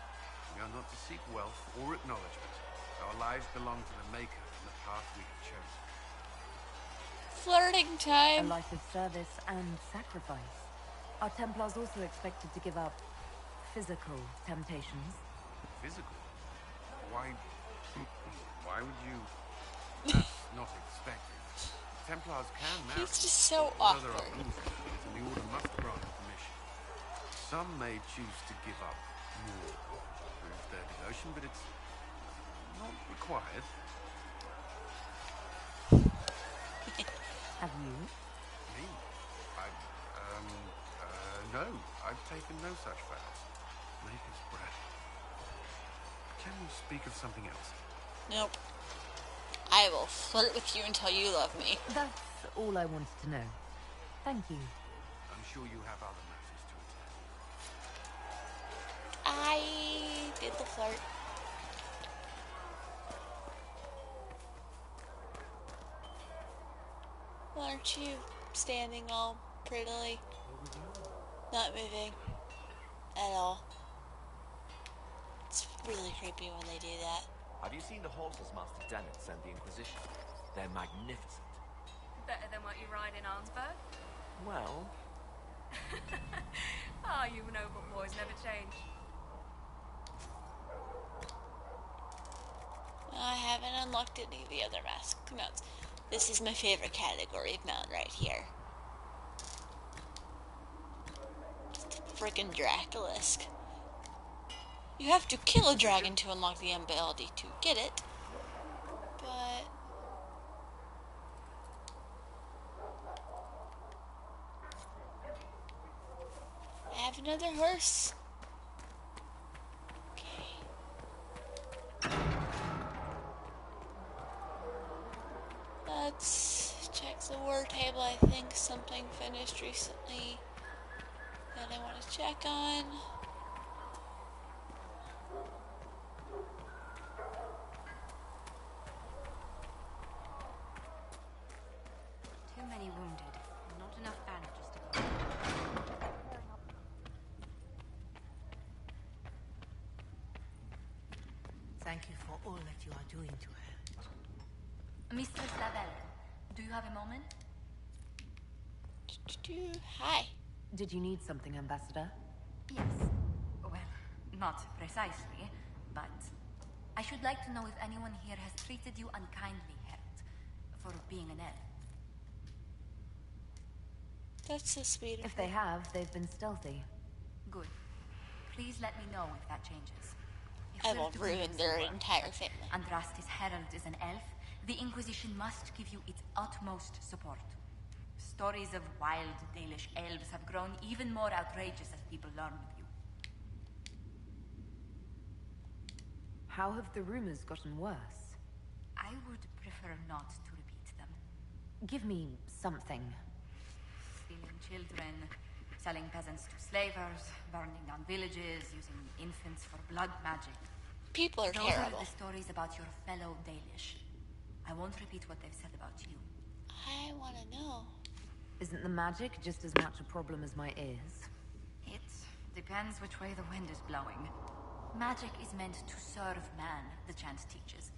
Speaker 9: we are not to seek wealth or acknowledgement. Our lives belong to the Maker and the path we have chosen.
Speaker 3: Flirting
Speaker 1: A
Speaker 3: time.
Speaker 1: life of service and sacrifice. Are Templars also expected to give up physical temptations?
Speaker 9: Physical? Why would you... That's not expected. Templars can marry.
Speaker 3: He's just so
Speaker 9: although there
Speaker 3: awkward.
Speaker 9: are rules in place, and the Order must grant permission. Some may choose to give up more to prove their devotion, but it's not required.
Speaker 1: Have you?
Speaker 9: Me? No. I've taken no such vows. Maker's breath. Can you speak of something else?
Speaker 3: Nope. I will flirt with you until you love me.
Speaker 1: That's all I wanted to know. Thank you.
Speaker 9: I'm sure you have other matters to attend.
Speaker 3: flirt. Well, aren't you standing all prettily? Not moving. At all. It's really creepy when they do that.
Speaker 12: Have you seen the horses Master Dennett sent the Inquisition? They're magnificent.
Speaker 8: Better than what you ride in Arnsberg?
Speaker 12: Well...
Speaker 8: Ah, you noble boys never change.
Speaker 3: I haven't unlocked any of the other masked mounts. This is my favorite category of mount right here. It's freaking Dracula-esque. You have to kill a dragon to unlock the ability to get it. But... I have another horse. Let's check the war table. I think something finished recently that I want to check on.
Speaker 8: Too many wounded. Not enough bandages to go.
Speaker 21: Thank you for all that you are doing to her.
Speaker 18: Mistress Lavelle, do you have a moment?
Speaker 3: Hi.
Speaker 1: Did you need something, Ambassador?
Speaker 18: Yes. Well, not precisely, but I should like to know if anyone here has treated you unkindly, Herald, for being an elf.
Speaker 3: That's so sweet.
Speaker 1: If they have, they've been stealthy.
Speaker 18: Good. Please let me know if that changes. If
Speaker 3: I
Speaker 18: we're
Speaker 3: will
Speaker 18: to
Speaker 3: ruin
Speaker 18: believe
Speaker 3: their
Speaker 18: the word
Speaker 3: entire
Speaker 18: that
Speaker 3: family.
Speaker 18: Andraste's herald is an elf. The Inquisition must give you its utmost support. Stories of wild Dalish elves have grown even more outrageous as people learn of you.
Speaker 1: How have the rumors gotten worse?
Speaker 18: I would prefer not to repeat them.
Speaker 1: Give me something.
Speaker 18: Stealing children, selling peasants to slavers, burning down villages, using infants for blood magic.
Speaker 3: People are
Speaker 18: Those
Speaker 3: terrible.
Speaker 18: are the stories about your fellow Dalish. I won't repeat what they've said about you.
Speaker 3: I want to know.
Speaker 1: Isn't the magic just as much a problem as my ears?
Speaker 18: It depends which way the wind is blowing. Magic is meant to serve man, the chant teaches.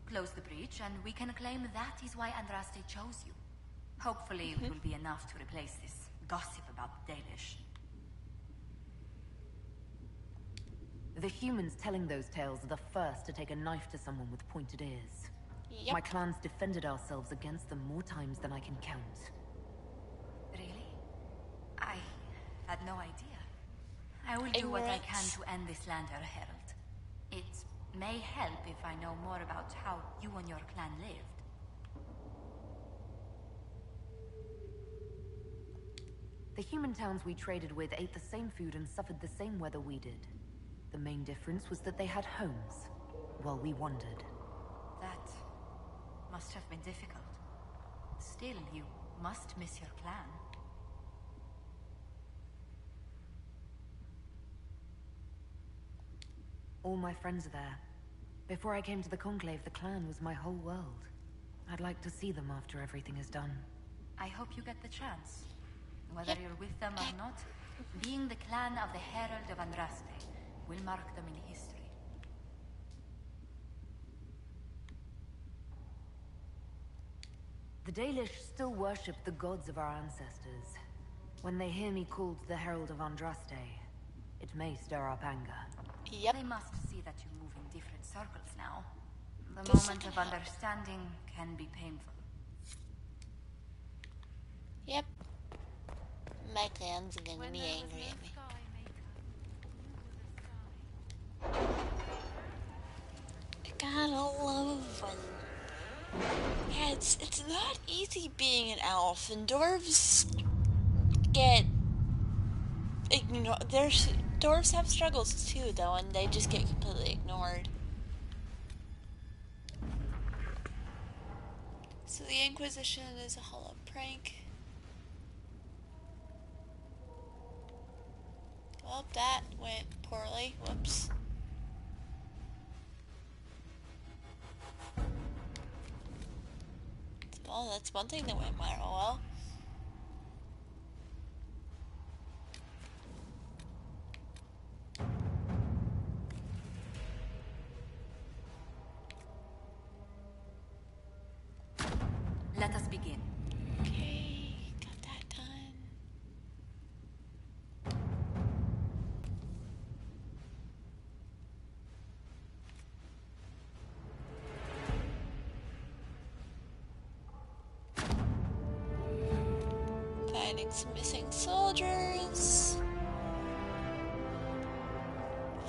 Speaker 18: Close the breach, and we can claim that is why Andraste chose you. Hopefully it will be enough to replace this gossip about the Dalish.
Speaker 1: The humans telling those tales are the first to take a knife to someone with pointed ears.
Speaker 3: Yep.
Speaker 1: My clans defended ourselves against them more times than I can count.
Speaker 18: Really? I had no idea. I will do what I can to end this slander, Herald. It may help if I know more about how you and your clan lived.
Speaker 1: The human towns we traded with ate the same food and suffered the same weather we did. The main difference was that they had homes, while we wandered.
Speaker 18: That must have been difficult. Still, you must miss your clan.
Speaker 1: All my friends are there. Before I came to the Conclave, the clan was my whole world. I'd like to see them after everything is done.
Speaker 18: I hope you get the chance. Whether you're with them or not, being the clan of the Herald of Andraste will mark them in history.
Speaker 1: The Dalish still worship the gods of our ancestors. When they hear me called the Herald of Andraste, it may stir up anger.
Speaker 3: Yep.
Speaker 18: They must see that you move in different circles now. The moment of understanding can be painful.
Speaker 3: Yep. My clan's gonna be angry at me. I gotta love them. Yeah, it's not easy being an elf, and dwarves get ignored. Dwarves have struggles too, though, and they just get completely ignored. So the Inquisition is a hollow prank. Well, that went poorly. Whoops. That's one thing that went well.
Speaker 5: Let us begin.
Speaker 3: Okay, got that done. Finding some missing soldiers.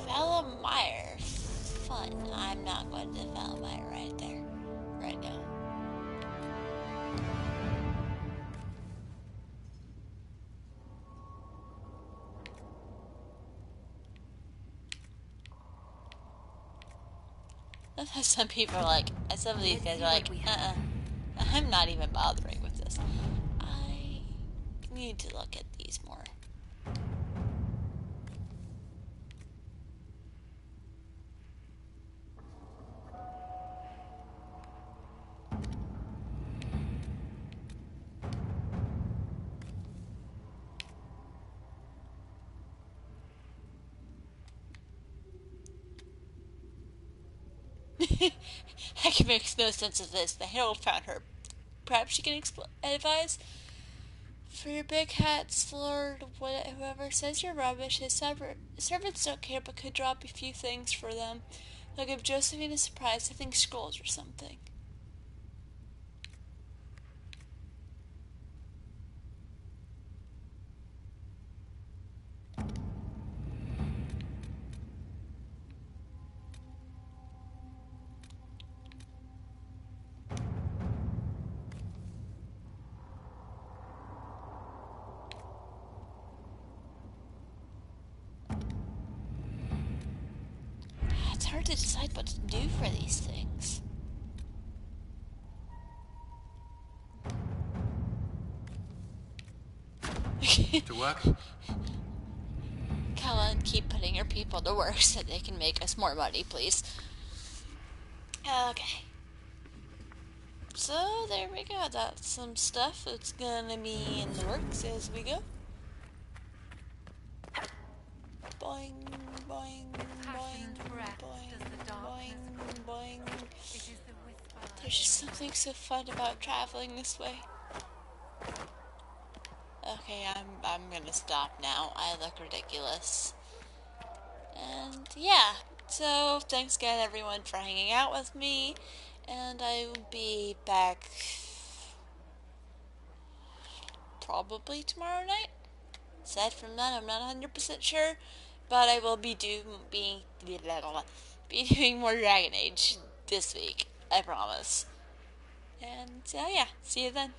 Speaker 3: Valamire. Fun. I'm not going to Valamire right there. Right now. Some people are like, some of these guys are like, I'm not even bothering with this. I need to look at these more. Heck, it makes no sense of this. The herald found her. Perhaps she can advise? For your big hats, Lord, whoever says you're rubbish, his servants don't care but could drop a few things for them. They'll give Josephine a surprise, I think scrolls or something. It's hard to decide what to do for these things.
Speaker 9: To work?
Speaker 3: Callan, keep putting your people to work so they can make us more money, please. Okay. So, there we go. That's some stuff that's gonna be in the works as we go. Boing, boing, boing, boing, boing, boing. There's just something so fun about traveling this way. Okay, I'm gonna stop now. I look ridiculous. And yeah, so thanks again everyone for hanging out with me, and I will be back probably tomorrow night. Aside from that, I'm not 100% sure, but I will be doing more Dragon Age this week, I promise. And yeah, see you then.